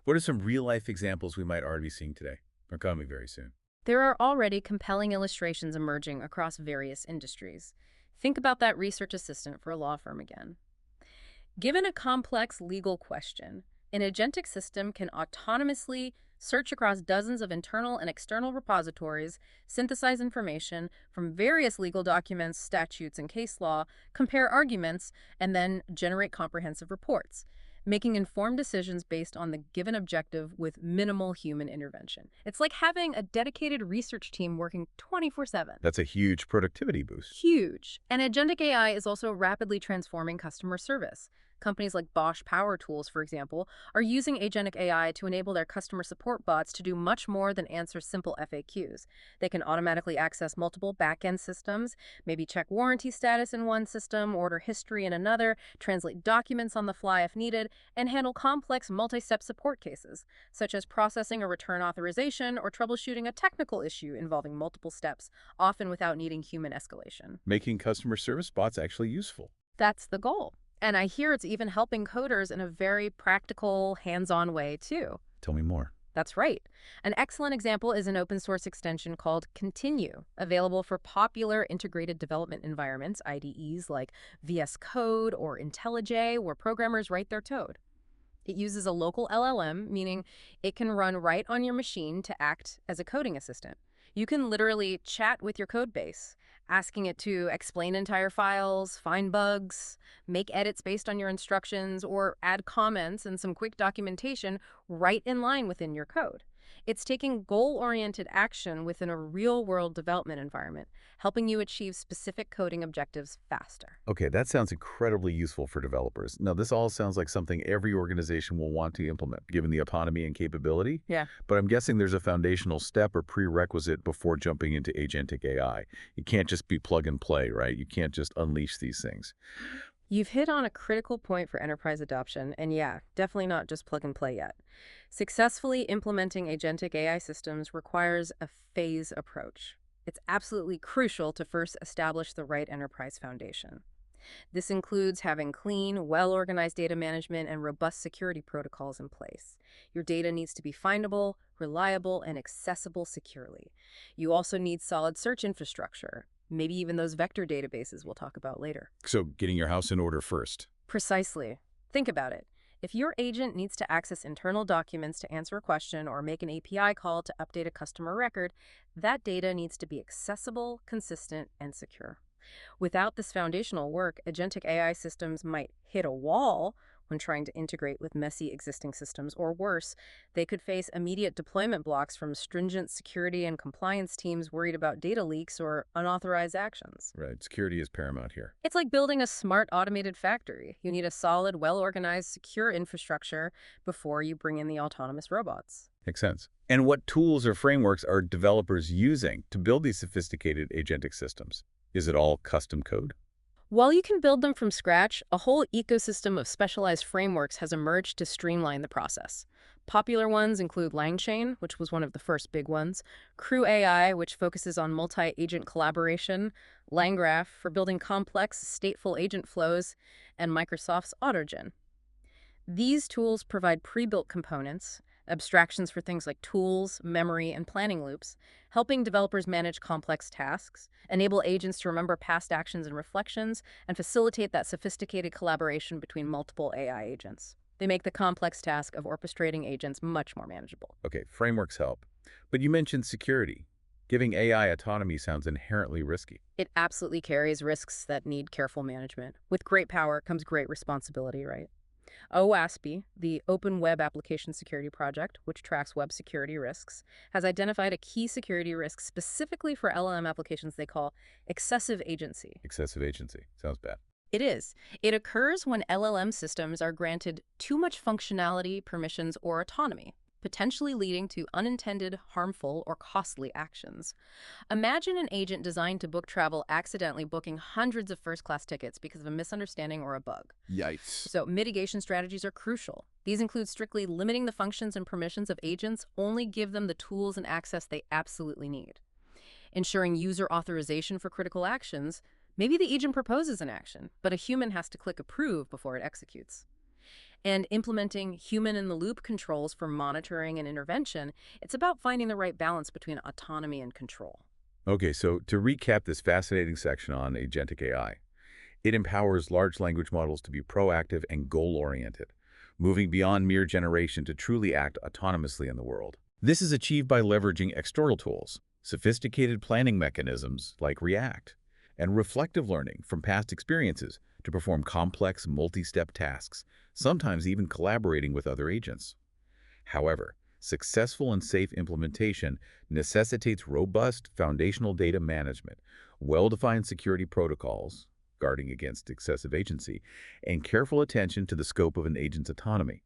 What are some real-life examples we might already be seeing today, or coming very soon? There are already compelling illustrations emerging across various industries. Think about that research assistant for a law firm again. Given a complex legal question, an agentic system can autonomously search across dozens of internal and external repositories, synthesize information from various legal documents, statutes, and case law, compare arguments, and then generate comprehensive reports, making informed decisions based on the given objective with minimal human intervention. It's like having a dedicated research team working 24/7. That's a huge productivity boost. Huge. And agentic AI is also rapidly transforming customer service. Companies like Bosch Power Tools, for example, are using agentic AI to enable their customer support bots to do much more than answer simple FAQs. They can automatically access multiple back-end systems, maybe check warranty status in one system, order history in another, translate documents on the fly if needed, and handle complex multi-step support cases, such as processing a return authorization or troubleshooting a technical issue involving multiple steps, often without needing human escalation. Making customer service bots actually useful. That's the goal. And I hear it's even helping coders in a very practical, hands-on way, too. Tell me more. That's right. An excellent example is an open source extension called Continue, available for popular integrated development environments, IDEs like VS Code or IntelliJ, where programmers write their code. It uses a local LLM, meaning it can run right on your machine to act as a coding assistant. You can literally chat with your code base, asking it to explain entire files, find bugs, make edits based on your instructions, or add comments and some quick documentation right in line within your code. It's taking goal-oriented action within a real-world development environment, helping you achieve specific coding objectives faster. Okay, that sounds incredibly useful for developers. Now, this all sounds like something every organization will want to implement, given the autonomy and capability. Yeah. But I'm guessing there's a foundational step or prerequisite before jumping into agentic AI. It can't just be plug and play, right? You can't just unleash these things. You've hit on a critical point for enterprise adoption, and yeah, definitely not just plug and play yet. Successfully implementing agentic AI systems requires a phase approach. It's absolutely crucial to first establish the right enterprise foundation. This includes having clean, well-organized data management and robust security protocols in place. Your data needs to be findable, reliable, and accessible securely. You also need solid search infrastructure, maybe even those vector databases we'll talk about later. So getting your house in order first. Precisely. Think about it. If your agent needs to access internal documents to answer a question or make an API call to update a customer record, that data needs to be accessible, consistent, and secure. Without this foundational work, agentic AI systems might hit a wall when trying to integrate with messy existing systems, or worse, they could face immediate deployment blocks from stringent security and compliance teams worried about data leaks or unauthorized actions. Right, security is paramount here. It's like building a smart automated factory. You need a solid, well-organized, secure infrastructure before you bring in the autonomous robots. Makes sense. And what tools or frameworks are developers using to build these sophisticated agentic systems? Is it all custom code? While you can build them from scratch, a whole ecosystem of specialized frameworks has emerged to streamline the process. Popular ones include LangChain, which was one of the first big ones, Crew AI, which focuses on multi-agent collaboration, LangGraph for building complex stateful agent flows, and Microsoft's AutoGen. These tools provide pre-built components, abstractions for things like tools, memory, and planning loops, helping developers manage complex tasks, enable agents to remember past actions and reflections, and facilitate that sophisticated collaboration between multiple AI agents. They make the complex task of orchestrating agents much more manageable. Okay, frameworks help. But you mentioned security. Giving AI autonomy sounds inherently risky. It absolutely carries risks that need careful management. With great power comes great responsibility, right? OWASP, the Open Web Application Security Project, which tracks web security risks, has identified a key security risk specifically for LLM applications they call excessive agency. Excessive agency. Sounds bad. It is. It occurs when LLM systems are granted too much functionality, permissions, or autonomy, potentially leading to unintended, harmful, or costly actions. Imagine an agent designed to book travel accidentally booking hundreds of first-class tickets because of a misunderstanding or a bug. Yikes. So mitigation strategies are crucial. These include strictly limiting the functions and permissions of agents, only give them the tools and access they absolutely need. Ensuring user authorization for critical actions. Maybe the agent proposes an action, but a human has to click approve before it executes. And implementing human-in-the-loop controls for monitoring and intervention, it's about finding the right balance between autonomy and control. Okay, so to recap this fascinating section on agentic AI, it empowers large language models to be proactive and goal-oriented, moving beyond mere generation to truly act autonomously in the world. This is achieved by leveraging external tools, sophisticated planning mechanisms like React, and reflective learning from past experiences to perform complex multi-step tasks, sometimes even collaborating with other agents. However, successful and safe implementation necessitates robust foundational data management, well-defined security protocols, guarding against excessive agency, and careful attention to the scope of an agent's autonomy.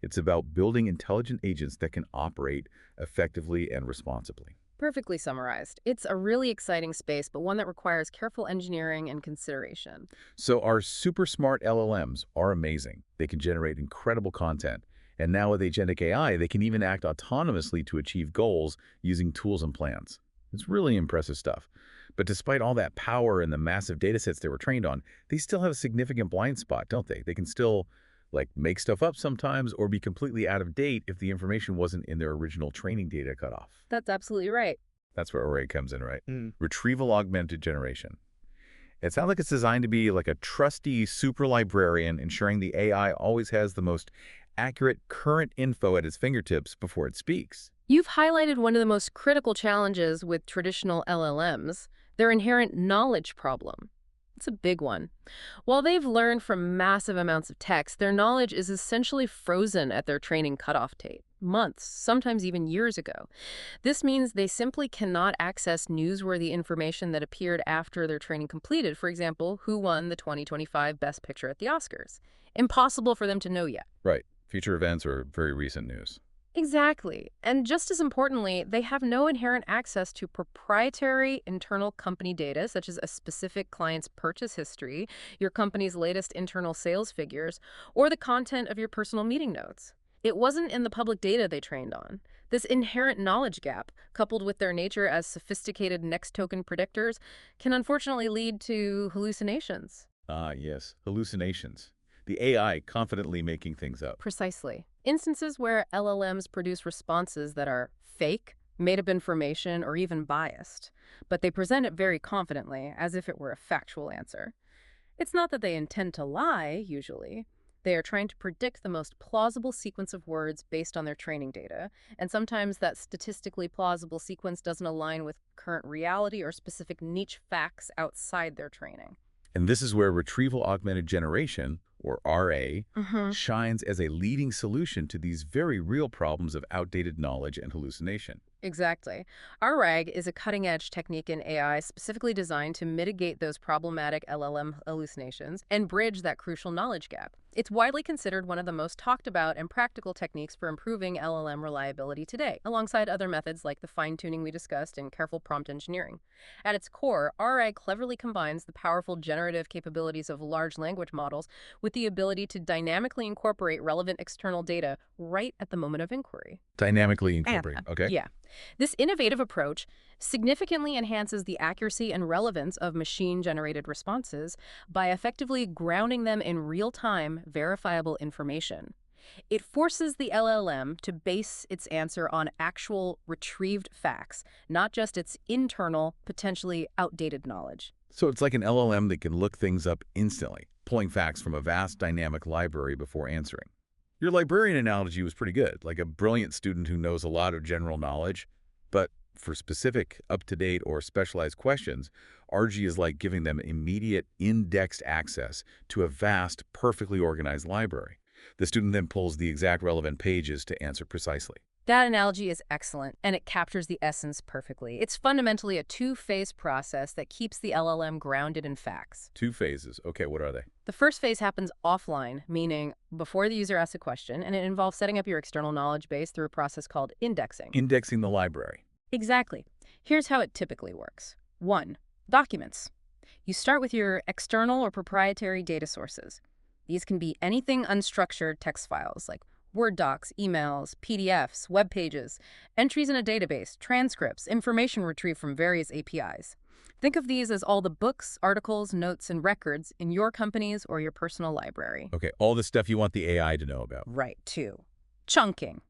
It's about building intelligent agents that can operate effectively and responsibly. Perfectly summarized. It's a really exciting space, but one that requires careful engineering and consideration. So our super smart LLMs are amazing. They can generate incredible content. And now with agentic AI, they can even act autonomously to achieve goals using tools and plans. It's really impressive stuff. But despite all that power and the massive data sets they were trained on, they still have a significant blind spot, don't they? They can still make stuff up sometimes or be completely out of date if the information wasn't in their original training data cutoff. That's absolutely right. That's where array comes in, right? Retrieval augmented generation. It sounds like it's designed to be like a trusty super librarian, ensuring the AI always has the most accurate current info at its fingertips before it speaks. You've highlighted one of the most critical challenges with traditional LLMs, their inherent knowledge problem. It's a big one. While they've learned from massive amounts of text, their knowledge is essentially frozen at their training cutoff date, months, sometimes even years ago. This means they simply cannot access newsworthy information that appeared after their training completed. For example, who won the 2025 Best Picture at the Oscars? Impossible for them to know yet. Right. Future events or very recent news. Exactly. And just as importantly, they have no inherent access to proprietary internal company data, such as a specific client's purchase history, your company's latest internal sales figures, or the content of your personal meeting notes. It wasn't in the public data they trained on. This inherent knowledge gap, coupled with their nature as sophisticated next token predictors, can unfortunately lead to hallucinations. Ah, yes. Hallucinations. The AI confidently making things up. Precisely. Instances where LLMs produce responses that are fake, made up information, or even biased, but they present it very confidently, as if it were a factual answer. It's not that they intend to lie, usually. They are trying to predict the most plausible sequence of words based on their training data, and sometimes that statistically plausible sequence doesn't align with current reality or specific niche facts outside their training. And this is where retrieval augmented generation, or RA, shines as a leading solution to these very real problems of outdated knowledge and hallucination. Exactly. RAG is a cutting-edge technique in AI specifically designed to mitigate those problematic LLM hallucinations and bridge that crucial knowledge gap. It's widely considered one of the most talked about and practical techniques for improving LLM reliability today, alongside other methods like the fine-tuning we discussed and careful prompt engineering. At its core, RAG cleverly combines the powerful generative capabilities of large language models with the ability to dynamically incorporate relevant external data right at the moment of inquiry. Dynamically incorporating, okay? Yeah. This innovative approach significantly enhances the accuracy and relevance of machine-generated responses by effectively grounding them in real-time, verifiable information. It forces the LLM to base its answer on actual retrieved facts, not just its internal, potentially outdated knowledge. So it's like an LLM that can look things up instantly, pulling facts from a vast dynamic library before answering. Your librarian analogy was pretty good, like a brilliant student who knows a lot of general knowledge, but for specific, up-to-date, or specialized questions, RG is like giving them immediate, indexed access to a vast, perfectly organized library. The student then pulls the exact relevant pages to answer precisely. That analogy is excellent, and it captures the essence perfectly. It's fundamentally a two-phase process that keeps the LLM grounded in facts. 2 phases. Okay, what are they? The first phase happens offline, meaning before the user asks a question, and it involves setting up your external knowledge base through a process called indexing. Indexing the library. Exactly. Here's how it typically works. 1. Documents. You start with your external or proprietary data sources. These can be anything unstructured text files like Word docs, emails, PDFs, web pages, entries in a database, transcripts, information retrieved from various APIs. Think of these as all the books, articles, notes, and records in your company's or your personal library. Okay, all the stuff you want the AI to know about. Right, 2. Chunking.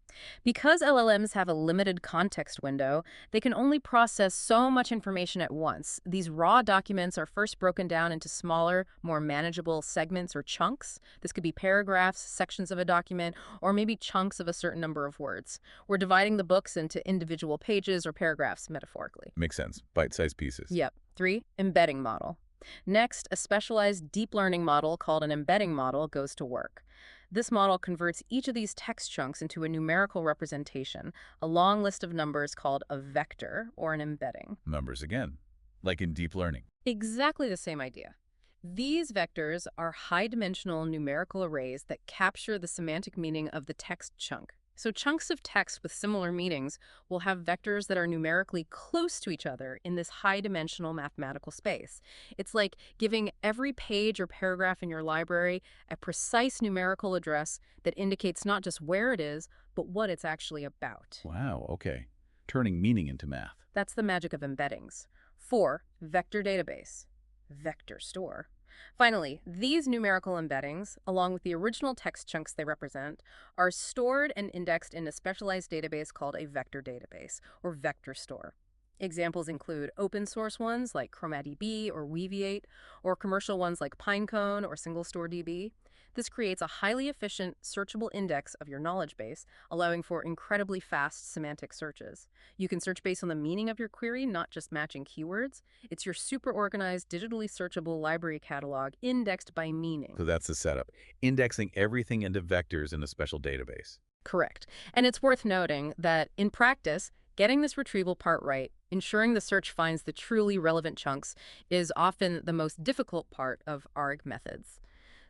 Because LLMs have a limited context window, they can only process so much information at once. These raw documents are first broken down into smaller, more manageable segments or chunks. This could be paragraphs, sections of a document, or maybe chunks of a certain number of words. We're dividing the books into individual pages or paragraphs metaphorically. Makes sense. Bite-sized pieces. Yep. 3. Embedding model. Next, a specialized deep learning model called an embedding model goes to work. This model converts each of these text chunks into a numerical representation, a long list of numbers called a vector or an embedding. Numbers again, like in deep learning. Exactly the same idea. These vectors are high-dimensional numerical arrays that capture the semantic meaning of the text chunk. So chunks of text with similar meanings will have vectors that are numerically close to each other in this high-dimensional mathematical space. It's like giving every page or paragraph in your library a precise numerical address that indicates not just where it is, but what it's actually about. Wow, okay. Turning meaning into math. That's the magic of embeddings. 4. Vector database. Vector store. Finally, these numerical embeddings, along with the original text chunks they represent, are stored and indexed in a specialized database called a vector database, or vector store. Examples include open source ones like ChromaDB or Weaviate, or commercial ones like Pinecone or SingleStoreDB. This creates a highly efficient, searchable index of your knowledge base, allowing for incredibly fast semantic searches. You can search based on the meaning of your query, not just matching keywords. It's your super organized, digitally searchable library catalog indexed by meaning. So that's the setup. Indexing everything into vectors in a special database. Correct. And it's worth noting that, in practice, getting this retrieval part right, ensuring the search finds the truly relevant chunks, is often the most difficult part of ARG methods.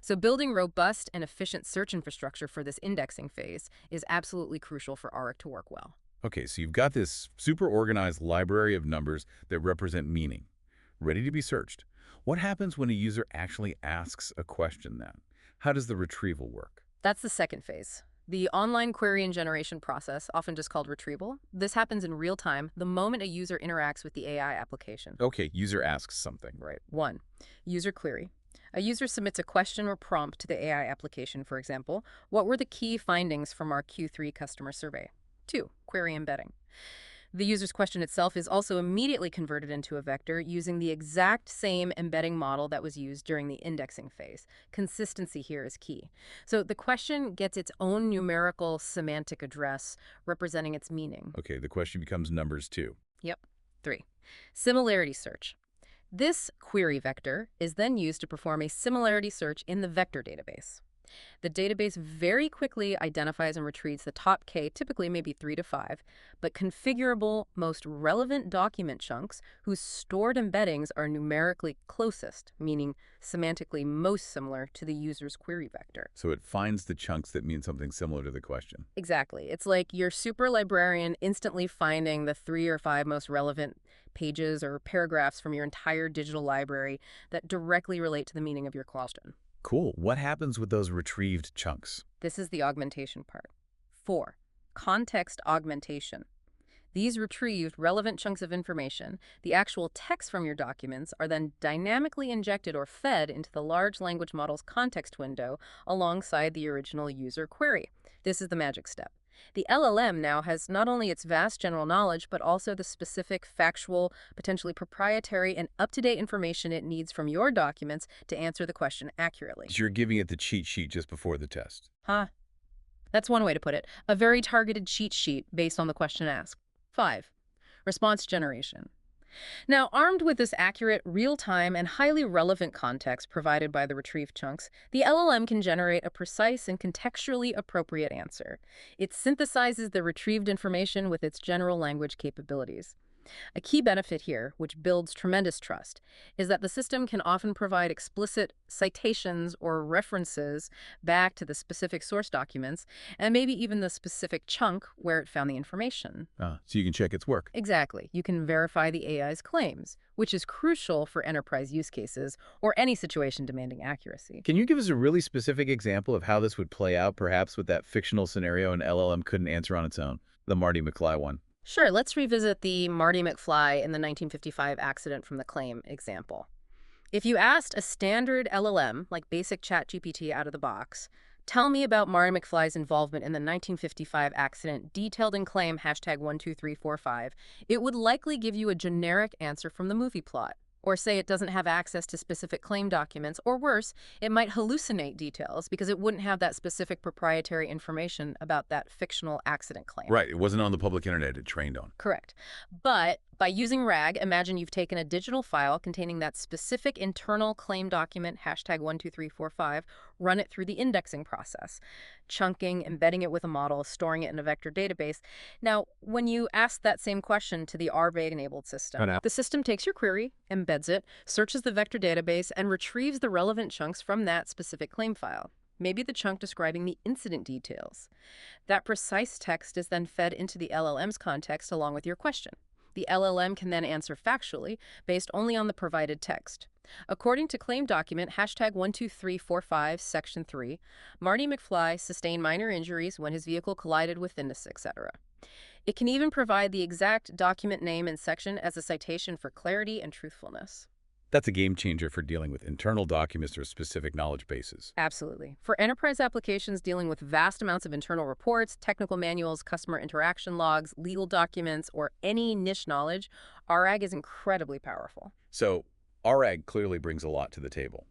So building robust and efficient search infrastructure for this indexing phase is absolutely crucial for ARG to work well. Okay, so you've got this super organized library of numbers that represent meaning, ready to be searched. What happens when a user actually asks a question then? How does the retrieval work? That's the second phase. The online query and generation process, often just called retrieval, this happens in real time the moment a user interacts with the AI application. Okay, user asks something. Right. 1. User query. A user submits a question or prompt to the AI application, for example, what were the key findings from our Q3 customer survey? 2. Query embedding. The user's question itself is also immediately converted into a vector using the exact same embedding model that was used during the indexing phase. Consistency here is key. So the question gets its own numerical semantic address representing its meaning. Okay, the question becomes numbers too. Yep. 3. Similarity search. This query vector is then used to perform a similarity search in the vector database. The database very quickly identifies and retrieves the top K, typically maybe 3 to 5, but configurable, most relevant document chunks whose stored embeddings are numerically closest, meaning semantically most similar to the user's query vector. So it finds the chunks that mean something similar to the question. Exactly. It's like your super librarian instantly finding the 3 or 5 most relevant pages or paragraphs from your entire digital library that directly relate to the meaning of your question. Cool. What happens with those retrieved chunks? This is the augmentation part. 4. Context augmentation. These retrieved relevant chunks of information, the actual text from your documents, are then dynamically injected or fed into the large language model's context window alongside the original user query. This is the magic step. The LLM now has not only its vast general knowledge, but also the specific, factual, potentially proprietary, and up-to-date information it needs from your documents to answer the question accurately. So you're giving it the cheat sheet just before the test. Huh? That's one way to put it. A very targeted cheat sheet based on the question asked. 5. Response generation. Now, armed with this accurate, real-time, and highly relevant context provided by the retrieved chunks, the LLM can generate a precise and contextually appropriate answer. It synthesizes the retrieved information with its general language capabilities. A key benefit here, which builds tremendous trust, is that the system can often provide explicit citations or references back to the specific source documents, and maybe even the specific chunk where it found the information. So you can check its work. Exactly. You can verify the AI's claims, which is crucial for enterprise use cases or any situation demanding accuracy. Can you give us a really specific example of how this would play out, perhaps with that fictional scenario an LLM couldn't answer on its own? The Marty McFly one. Sure, let's revisit the Marty McFly in the 1955 accident from the claim example. If you asked a standard LLM, like basic ChatGPT out of the box, tell me about Marty McFly's involvement in the 1955 accident detailed in claim #12345, it would likely give you a generic answer from the movie plot. Or say it doesn't have access to specific claim documents, or worse, it might hallucinate details because it wouldn't have that specific proprietary information about that fictional accident claim. Right. It wasn't on the public internet it trained on. Correct. But by using RAG, imagine you've taken a digital file containing that specific internal claim document, #12345, run it through the indexing process, chunking, embedding it with a model, storing it in a vector database. Now, when you ask that same question to the RBAG-enabled system, the system takes your query, embeds it, searches the vector database, and retrieves the relevant chunks from that specific claim file. Maybe the chunk describing the incident details. That precise text is then fed into the LLM's context along with your question. The LLM can then answer factually, based only on the provided text. According to claim document #12345, Section 3, Marty McFly sustained minor injuries when his vehicle collided with this, etc. It can even provide the exact document name and section as a citation for clarity and truthfulness. That's a game changer for dealing with internal documents or specific knowledge bases. Absolutely. For enterprise applications dealing with vast amounts of internal reports, technical manuals, customer interaction logs, legal documents, or any niche knowledge, RAG is incredibly powerful. So RAG clearly brings a lot to the table.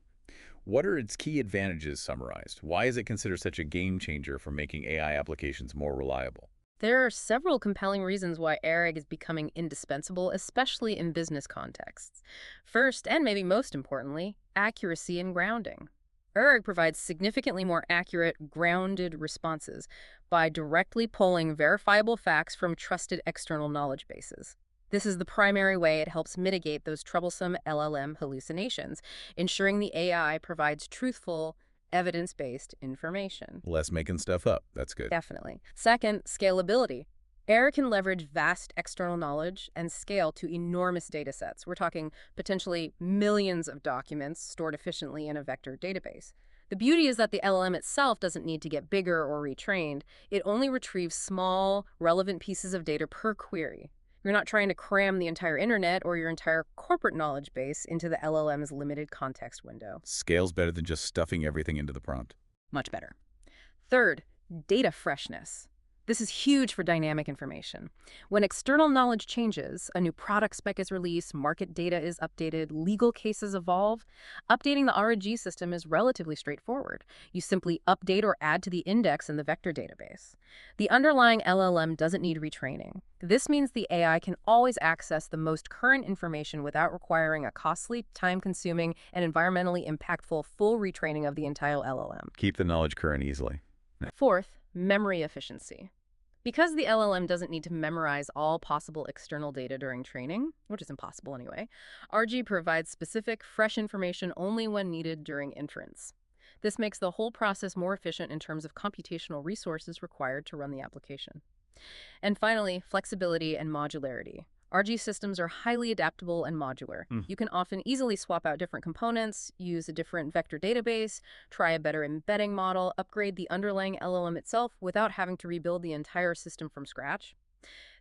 What are its key advantages summarized? Why is it considered such a game changer for making AI applications more reliable? There are several compelling reasons why RAG is becoming indispensable, especially in business contexts. First, and maybe most importantly, accuracy and grounding. RAG provides significantly more accurate, grounded responses by directly pulling verifiable facts from trusted external knowledge bases. This is the primary way it helps mitigate those troublesome LLM hallucinations, ensuring the AI provides truthful, evidence-based information. Less making stuff up. That's good. Definitely. Second, scalability. AI can leverage vast external knowledge and scale to enormous data sets. We're talking potentially millions of documents stored efficiently in a vector database. The beauty is that the LLM itself doesn't need to get bigger or retrained. It only retrieves small, relevant pieces of data per query. You're not trying to cram the entire internet or your entire corporate knowledge base into the LLM's limited context window. Scale's better than just stuffing everything into the prompt. Much better. Third, data freshness. This is huge for dynamic information. When external knowledge changes, a new product spec is released, market data is updated, legal cases evolve, updating the RAG system is relatively straightforward. You simply update or add to the index in the vector database. The underlying LLM doesn't need retraining. This means the AI can always access the most current information without requiring a costly, time-consuming, and environmentally impactful full retraining of the entire LLM. Keep the knowledge current easily. Fourth, memory efficiency. Because the LLM doesn't need to memorize all possible external data during training, which is impossible anyway, RG provides specific, fresh information only when needed during inference. This makes the whole process more efficient in terms of computational resources required to run the application. And finally, flexibility and modularity. RG systems are highly adaptable and modular. You can often easily swap out different components, use a different vector database, try a better embedding model, upgrade the underlying LLM itself without having to rebuild the entire system from scratch.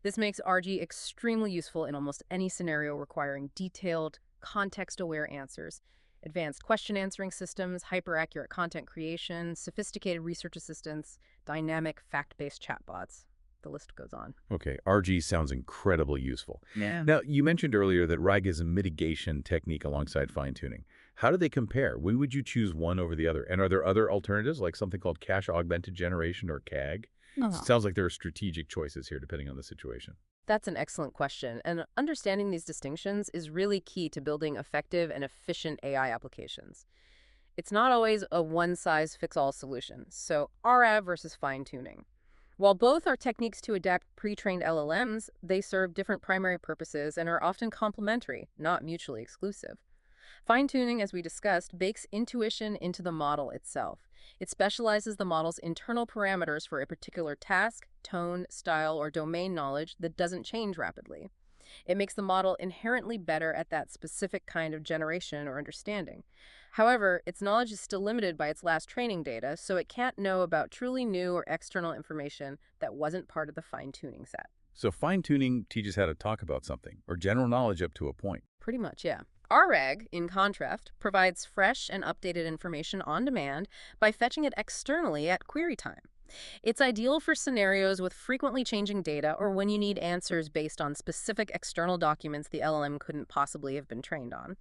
This makes RG extremely useful in almost any scenario requiring detailed, context-aware answers. Advanced question answering systems, hyper-accurate content creation, sophisticated research assistants, dynamic fact-based chatbots. The list goes on. Okay, RG sounds incredibly useful. Yeah. Now, you mentioned earlier that RAG is a mitigation technique alongside fine-tuning. How do they compare? When would you choose one over the other? And are there other alternatives, like something called cache augmented generation or CAG? Sounds like there are strategic choices here depending on the situation. That's an excellent question, and understanding these distinctions is really key to building effective and efficient AI applications. It's not always a one-size-fits-all solution, so RAV versus fine-tuning. While both are techniques to adapt pre-trained LLMs, they serve different primary purposes and are often complementary, not mutually exclusive. Fine-tuning, as we discussed, bakes intuition into the model itself. It specializes the model's internal parameters for a particular task, tone, style, or domain knowledge that doesn't change rapidly. It makes the model inherently better at that specific kind of generation or understanding. However, its knowledge is still limited by its last training data, so it can't know about truly new or external information that wasn't part of the fine-tuning set. So fine-tuning teaches how to talk about something, or general knowledge up to a point. Pretty much, yeah. RAG, in contrast, provides fresh and updated information on demand by fetching it externally at query time. It's ideal for scenarios with frequently changing data or when you need answers based on specific external documents the LLM couldn't possibly have been trained on.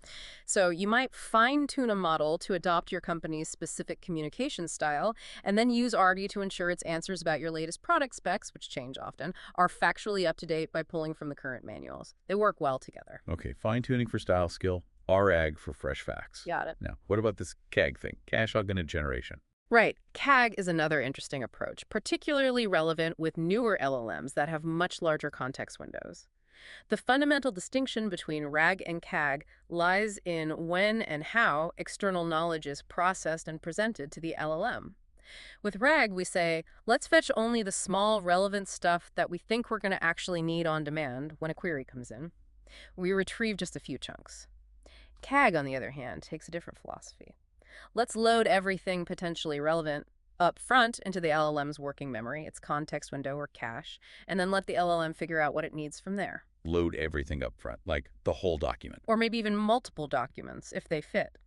So you might fine-tune a model to adopt your company's specific communication style, and then use RD to ensure its answers about your latest product specs, which change often, are factually up to date by pulling from the current manuals. They work well together. Okay, fine-tuning for style skill, RAG for fresh facts. Got it. Now, what about this CAG thing, cache augmented generation? Right. CAG is another interesting approach, particularly relevant with newer LLMs that have much larger context windows. The fundamental distinction between RAG and CAG lies in when and how external knowledge is processed and presented to the LLM. With RAG, we say, let's fetch only the small, relevant stuff that we think we're going to actually need on demand when a query comes in. We retrieve just a few chunks. CAG, on the other hand, takes a different philosophy. Let's load everything potentially relevant up front into the LLM's working memory, its context window or cache, and then let the LLM figure out what it needs from there. Load everything up front, like the whole document. Or maybe even multiple documents if they fit.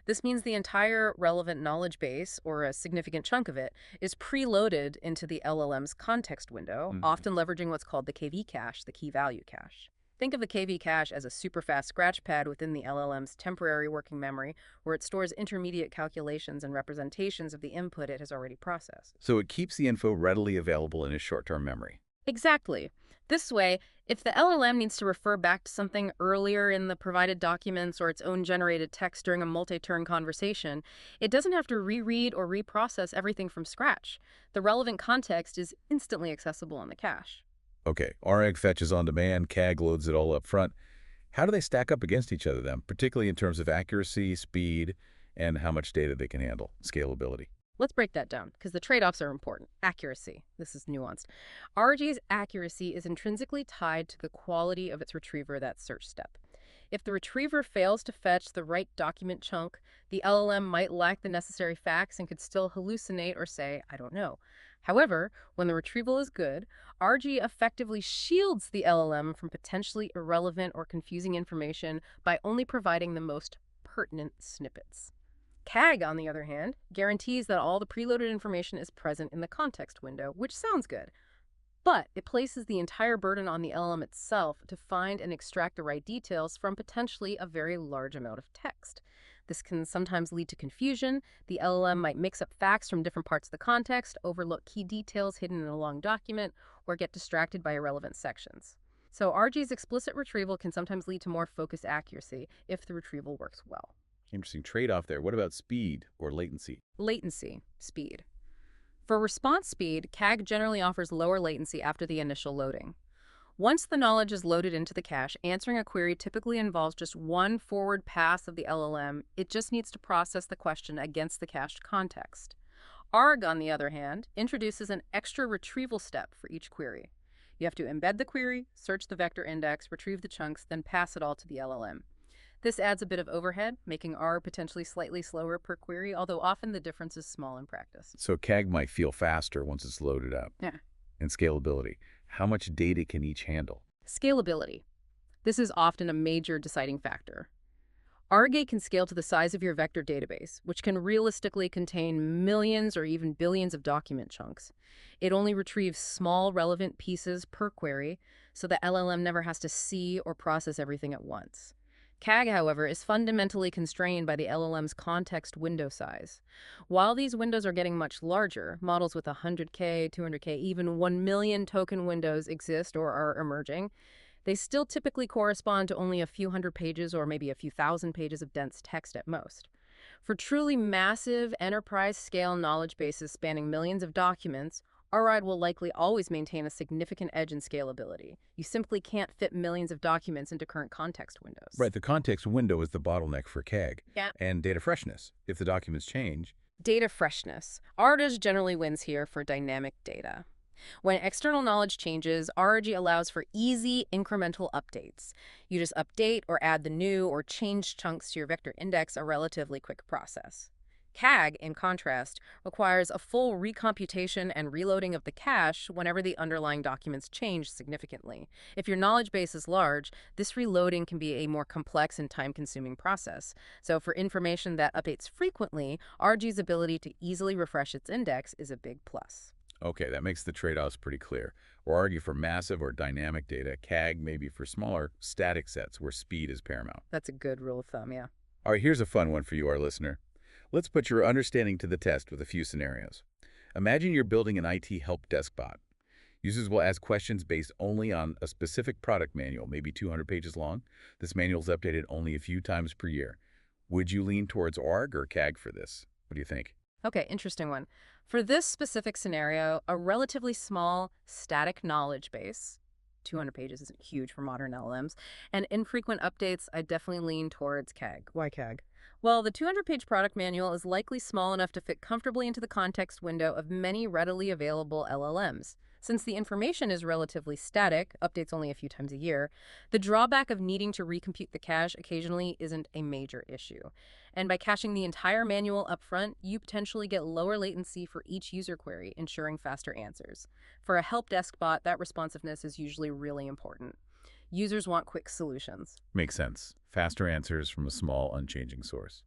This means the entire relevant knowledge base, or a significant chunk of it, is preloaded into the LLM's context window, often leveraging what's called the KV cache, the key value cache. Think of the KV cache as a super fast scratch pad within the LLM's temporary working memory, where it stores intermediate calculations and representations of the input it has already processed. So it keeps the info readily available in its short-term memory. Exactly. This way, if the LLM needs to refer back to something earlier in the provided documents or its own generated text during a multi-turn conversation, it doesn't have to reread or reprocess everything from scratch. The relevant context is instantly accessible on the cache. Okay, RAG fetches on demand, CAG loads it all up front. How do they stack up against each other then, particularly in terms of accuracy, speed, and how much data they can handle, scalability? Let's break that down, because the trade-offs are important. Accuracy. This is nuanced. RG's accuracy is intrinsically tied to the quality of its retriever, that search step. If the retriever fails to fetch the right document chunk, the LLM might lack the necessary facts and could still hallucinate or say, I don't know. However, when the retrieval is good, RG effectively shields the LLM from potentially irrelevant or confusing information by only providing the most pertinent snippets. CAG, on the other hand, guarantees that all the preloaded information is present in the context window, which sounds good. But it places the entire burden on the LLM itself to find and extract the right details from potentially a very large amount of text. This can sometimes lead to confusion. The LLM might mix up facts from different parts of the context, overlook key details hidden in a long document, or get distracted by irrelevant sections. So RG's explicit retrieval can sometimes lead to more focused accuracy if the retrieval works well. Interesting trade-off there. What about speed or latency? Latency, speed. For response speed, CAG generally offers lower latency after the initial loading. Once the knowledge is loaded into the cache, answering a query typically involves just one forward pass of the LLM. It just needs to process the question against the cached context. ARG, on the other hand, introduces an extra retrieval step for each query. You have to embed the query, search the vector index, retrieve the chunks, then pass it all to the LLM. This adds a bit of overhead, making R potentially slightly slower per query, although often the difference is small in practice. So CAG might feel faster once it's loaded up. Yeah. And scalability. How much data can each handle? Scalability. This is often a major deciding factor. RGA can scale to the size of your vector database, which can realistically contain millions or even billions of document chunks. It only retrieves small, relevant pieces per query, so the LLM never has to see or process everything at once. CAG, however, is fundamentally constrained by the LLM's context window size. While these windows are getting much larger, models with 100K, 200K, even 1 million token windows exist or are emerging, they still typically correspond to only a few hundred pages or maybe a few thousand pages of dense text at most. For truly massive enterprise-scale knowledge bases spanning millions of documents, RIDE will likely always maintain a significant edge in scalability. You simply can't fit millions of documents into current context windows. Right, the context window is the bottleneck for CAG. Yeah. And data freshness. If the documents change, Data freshness. RG generally wins here for dynamic data. When external knowledge changes, RG allows for easy incremental updates. You just update or add the new or change chunks to your vector index, a relatively quick process. CAG, in contrast, requires a full recomputation and reloading of the cache whenever the underlying documents change significantly. If your knowledge base is large, this reloading can be a more complex and time-consuming process. So for information that updates frequently, RG's ability to easily refresh its index is a big plus. okay, that makes the trade-offs pretty clear. Or argue for massive or dynamic data, CAG maybe for smaller, static sets where speed is paramount. That's a good rule of thumb, yeah. All right, here's a fun one for you, our listener. Let's put your understanding to the test with a few scenarios. Imagine you're building an IT help desk bot. Users will ask questions based only on a specific product manual, maybe 200 pages long. This manual is updated only a few times per year. Would you lean towards ORG or CAG for this? What do you think? Okay, interesting one. For this specific scenario, a relatively small static knowledge base, 200 pages isn't huge for modern LLMs, and infrequent updates, I definitely lean towards CAG. Why CAG? Well, the 200-page product manual is likely small enough to fit comfortably into the context window of many readily available LLMs. Since the information is relatively static, updates only a few times a year, the drawback of needing to recompute the cache occasionally isn't a major issue. And by caching the entire manual upfront, you potentially get lower latency for each user query, ensuring faster answers. For a help desk bot, that responsiveness is usually really important. Users want quick solutions. Makes sense. Faster answers from a small, unchanging source.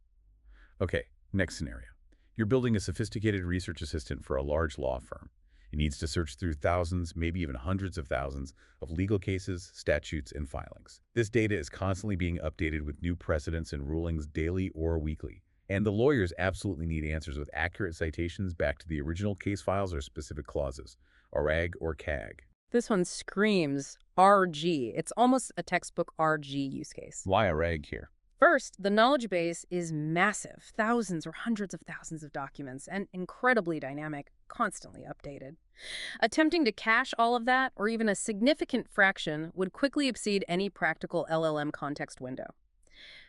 Okay, next scenario. You're building a sophisticated research assistant for a large law firm. It needs to search through thousands, maybe even hundreds of thousands of legal cases, statutes, and filings. This data is constantly being updated with new precedents and rulings daily or weekly. And the lawyers absolutely need answers with accurate citations back to the original case files or specific clauses, RAG or CAG. This one screams RG. It's almost a textbook RG use case. Why a RAG here? First, the knowledge base is massive, thousands or hundreds of thousands of documents, and incredibly dynamic, constantly updated. Attempting to cache all of that, or even a significant fraction, would quickly exceed any practical LLM context window.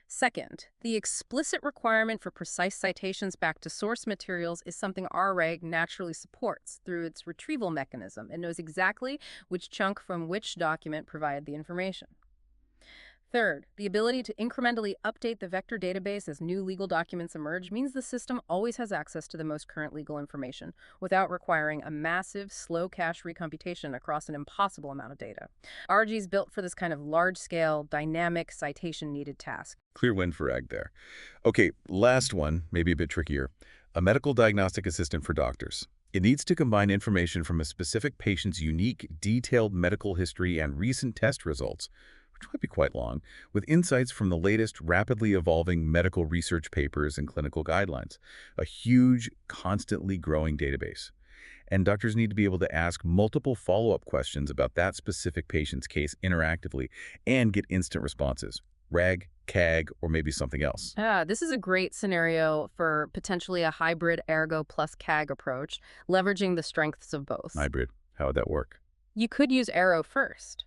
Second, the explicit requirement for precise citations back to source materials is something RAG naturally supports through its retrieval mechanism. It knows exactly which chunk from which document provided the information. Third, the ability to incrementally update the vector database as new legal documents emerge means the system always has access to the most current legal information without requiring a massive, slow cache recomputation across an impossible amount of data. RG is built for this kind of large-scale, dynamic, citation-needed task. Clear win for RAG there. Okay, last one, maybe a bit trickier. A medical diagnostic assistant for doctors. It needs to combine information from a specific patient's unique, detailed medical history and recent test results, which might be quite long, with insights from the latest, rapidly evolving medical research papers and clinical guidelines. A huge, constantly growing database. And doctors need to be able to ask multiple follow-up questions about that specific patient's case interactively and get instant responses. RAG, CAG, or maybe something else. This is a great scenario for potentially a hybrid ergo plus CAG approach, leveraging the strengths of both. Hybrid. How would that work? You could use Arrow first.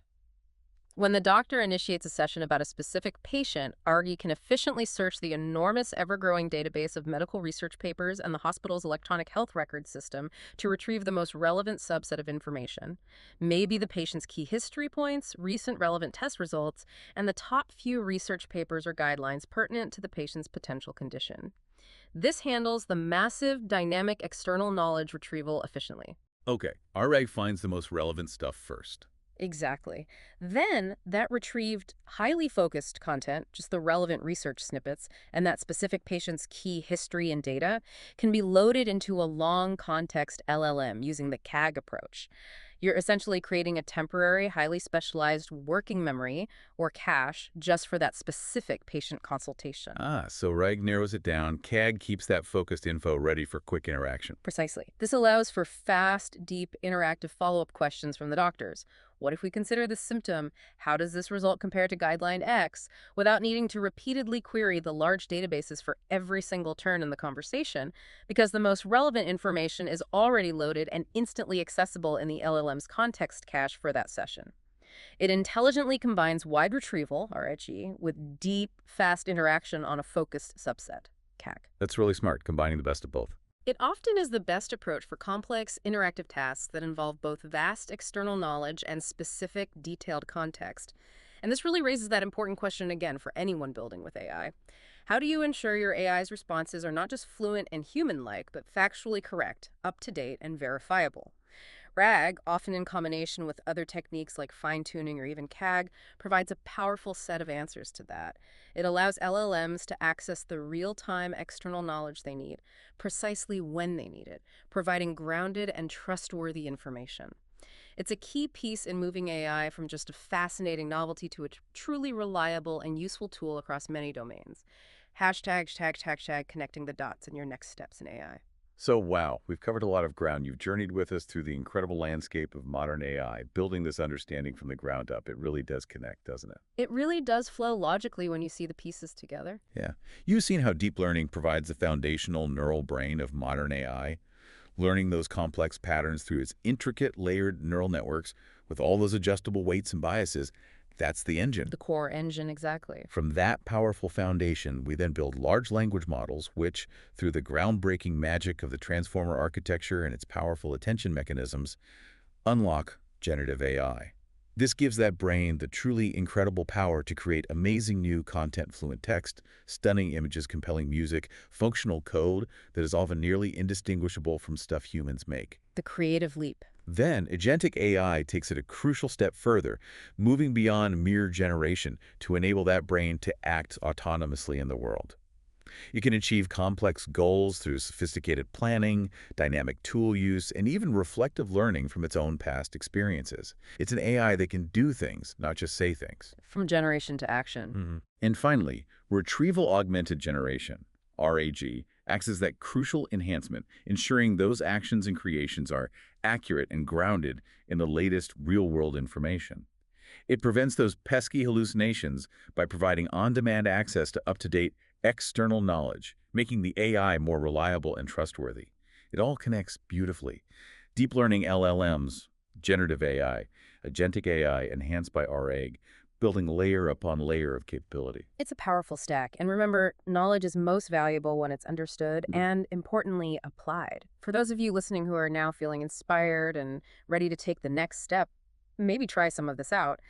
When the doctor initiates a session about a specific patient, ARGI can efficiently search the enormous, ever-growing database of medical research papers and the hospital's electronic health records system to retrieve the most relevant subset of information. Maybe the patient's key history points, recent relevant test results, and the top few research papers or guidelines pertinent to the patient's potential condition. This handles the massive, dynamic external knowledge retrieval efficiently. Okay, RAG finds the most relevant stuff first. Exactly. Then that retrieved, highly focused content, just the relevant research snippets, and that specific patient's key history and data can be loaded into a long context LLM using the CAG approach. You're essentially creating a temporary, highly specialized working memory or cache just for that specific patient consultation. Ah, so RAG narrows it down. CAG keeps that focused info ready for quick interaction. Precisely. This allows for fast, deep, interactive follow-up questions from the doctors. What if we consider this symptom? How does this result compare to guideline X? Without needing to repeatedly query the large databases for every single turn in the conversation, because the most relevant information is already loaded and instantly accessible in the LLM's context cache for that session. It intelligently combines wide retrieval, RHE, with deep, fast interaction on a focused subset, CAG. That's really smart, combining the best of both. It often is the best approach for complex, interactive tasks that involve both vast external knowledge and specific, detailed context. And this really raises that important question again for anyone building with AI. How do you ensure your AI's responses are not just fluent and human-like, but factually correct, up-to-date, and verifiable? RAG, often in combination with other techniques like fine-tuning or even CAG, provides a powerful set of answers to that. It allows LLMs to access the real-time external knowledge they need, precisely when they need it, providing grounded and trustworthy information. It's a key piece in moving AI from just a fascinating novelty to a truly reliable and useful tool across many domains. Hashtag connecting the dots in your next steps in AI. So, wow, we've covered a lot of ground. You've journeyed with us through the incredible landscape of modern AI, building this understanding from the ground up. It really does connect, doesn't it? It really does flow logically when you see the pieces together. Yeah. You've seen how deep learning provides the foundational neural brain of modern AI, learning those complex patterns through its intricate layered neural networks with all those adjustable weights and biases. That's the engine. The core engine, exactly. From that powerful foundation, we then build large language models which, through the groundbreaking magic of the transformer architecture and its powerful attention mechanisms, unlock generative AI. This gives that brain the truly incredible power to create amazing new content-fluent text, stunning images, compelling music, functional code that is often nearly indistinguishable from stuff humans make. The creative leap. Then, agentic AI takes it a crucial step further, moving beyond mere generation to enable that brain to act autonomously in the world. It can achieve complex goals through sophisticated planning, dynamic tool use, and even reflective learning from its own past experiences. It's an AI that can do things, not just say things. From generation to action. And finally, retrieval augmented generation, RAG, acts as that crucial enhancement, ensuring those actions and creations are accurate and grounded in the latest real-world information. It prevents those pesky hallucinations by providing on-demand access to up-to-date external knowledge, making the AI more reliable and trustworthy. It all connects beautifully. Deep learning LLMs, generative AI, agentic AI enhanced by RAG, building layer upon layer of capability. It's a powerful stack. And remember, knowledge is most valuable when it's understood and, importantly, applied. For those of you listening who are now feeling inspired and ready to take the next step, maybe try some of this out.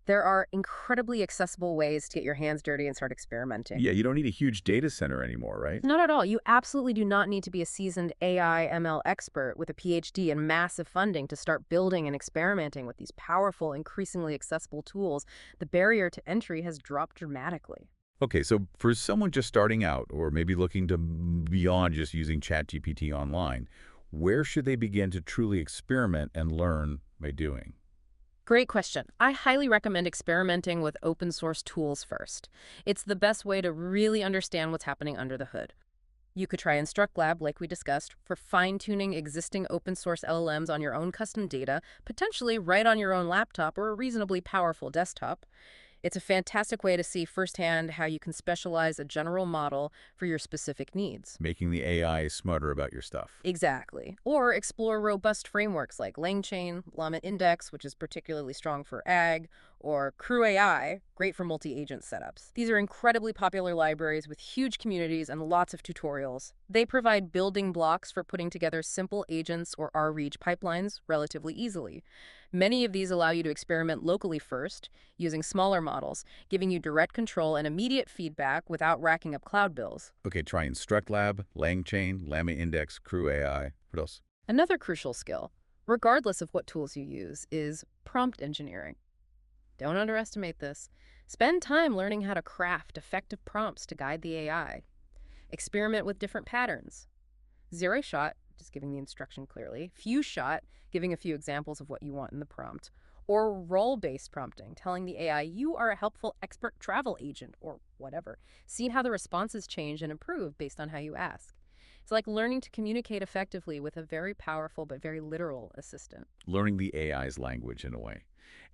There are incredibly accessible ways to get your hands dirty and start experimenting. Yeah, you don't need a huge data center anymore, right? Not at all. You absolutely do not need to be a seasoned AI ML expert with a PhD and massive funding to start building and experimenting with these powerful, increasingly accessible tools. The barrier to entry has dropped dramatically. Okay, so for someone just starting out or maybe looking to beyond just using ChatGPT online, where should they begin to truly experiment and learn by doing? Great question. I highly recommend experimenting with open source tools first. It's the best way to really understand what's happening under the hood. You could try InstructLab, like we discussed, for fine-tuning existing open source LLMs on your own custom data, potentially right on your own laptop or a reasonably powerful desktop. It's a fantastic way to see firsthand how you can specialize a general model for your specific needs. Making the AI smarter about your stuff. Exactly. Or explore robust frameworks like LangChain, Llama Index, which is particularly strong for AG, or Crew AI, great for multi-agent setups. These are incredibly popular libraries with huge communities and lots of tutorials. They provide building blocks for putting together simple agents or RReach pipelines relatively easily. Many of these allow you to experiment locally first, using smaller models, giving you direct control and immediate feedback without racking up cloud bills. Okay, try InstructLab, LangChain, Llama Index, Crew AI. What else? Another crucial skill, regardless of what tools you use, is prompt engineering. Don't underestimate this. Spend time learning how to craft effective prompts to guide the AI. Experiment with different patterns. Zero shot, just giving the instruction clearly, few shot, giving a few examples of what you want in the prompt, or role-based prompting, telling the AI you are a helpful expert travel agent or whatever, seeing how the responses change and improve based on how you ask. It's like learning to communicate effectively with a very powerful but very literal assistant. Learning the AI's language in a way.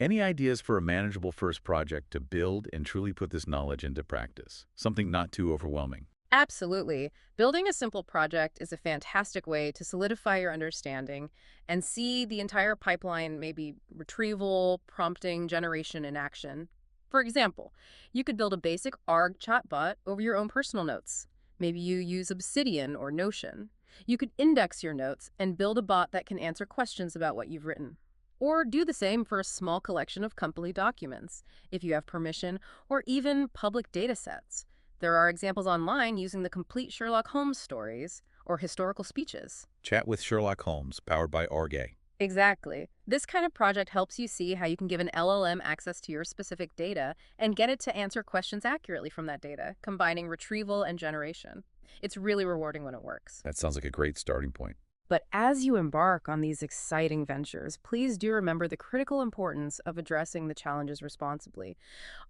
Any ideas for a manageable first project to build and truly put this knowledge into practice? Something not too overwhelming. Absolutely. Building a simple project is a fantastic way to solidify your understanding and see the entire pipeline, maybe retrieval, prompting, generation in action. For example, you could build a basic ARG chatbot over your own personal notes. Maybe you use Obsidian or Notion. You could index your notes and build a bot that can answer questions about what you've written. Or do the same for a small collection of company documents, if you have permission, or even public data sets. There are examples online using the complete Sherlock Holmes stories or historical speeches. Chat with Sherlock Holmes, powered by Orgay. Exactly. This kind of project helps you see how you can give an LLM access to your specific data and get it to answer questions accurately from that data, combining retrieval and generation. It's really rewarding when it works. That sounds like a great starting point. But as you embark on these exciting ventures, please do remember the critical importance of addressing the challenges responsibly.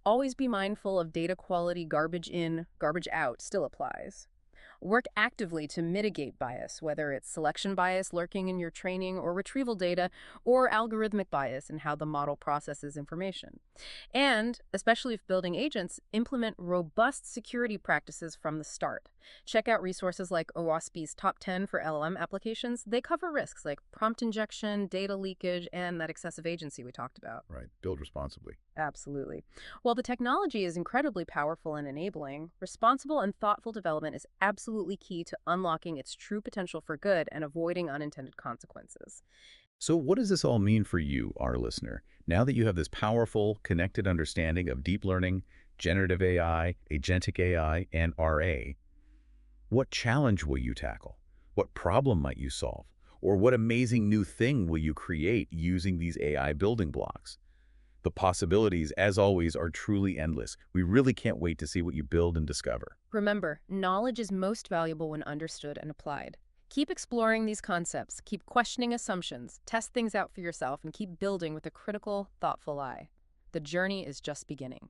Always be mindful of data quality. Garbage in, garbage out still applies. Work actively to mitigate bias, whether it's selection bias lurking in your training or retrieval data, or algorithmic bias in how the model processes information. And, especially if building agents, implement robust security practices from the start. Check out resources like OWASP's Top 10 for LLM applications. They cover risks like prompt injection, data leakage, and that excessive agency we talked about. Right. Build responsibly. Absolutely. While the technology is incredibly powerful and enabling, responsible and thoughtful development is absolutely key to unlocking its true potential for good and avoiding unintended consequences. So what does this all mean for you, our listener? Now that you have this powerful, connected understanding of deep learning, generative AI, agentic AI, and RA, what challenge will you tackle? What problem might you solve? Or what amazing new thing will you create using these AI building blocks? The possibilities, as always, are truly endless. We really can't wait to see what you build and discover. Remember, knowledge is most valuable when understood and applied. Keep exploring these concepts, keep questioning assumptions, test things out for yourself, and keep building with a critical, thoughtful eye. The journey is just beginning.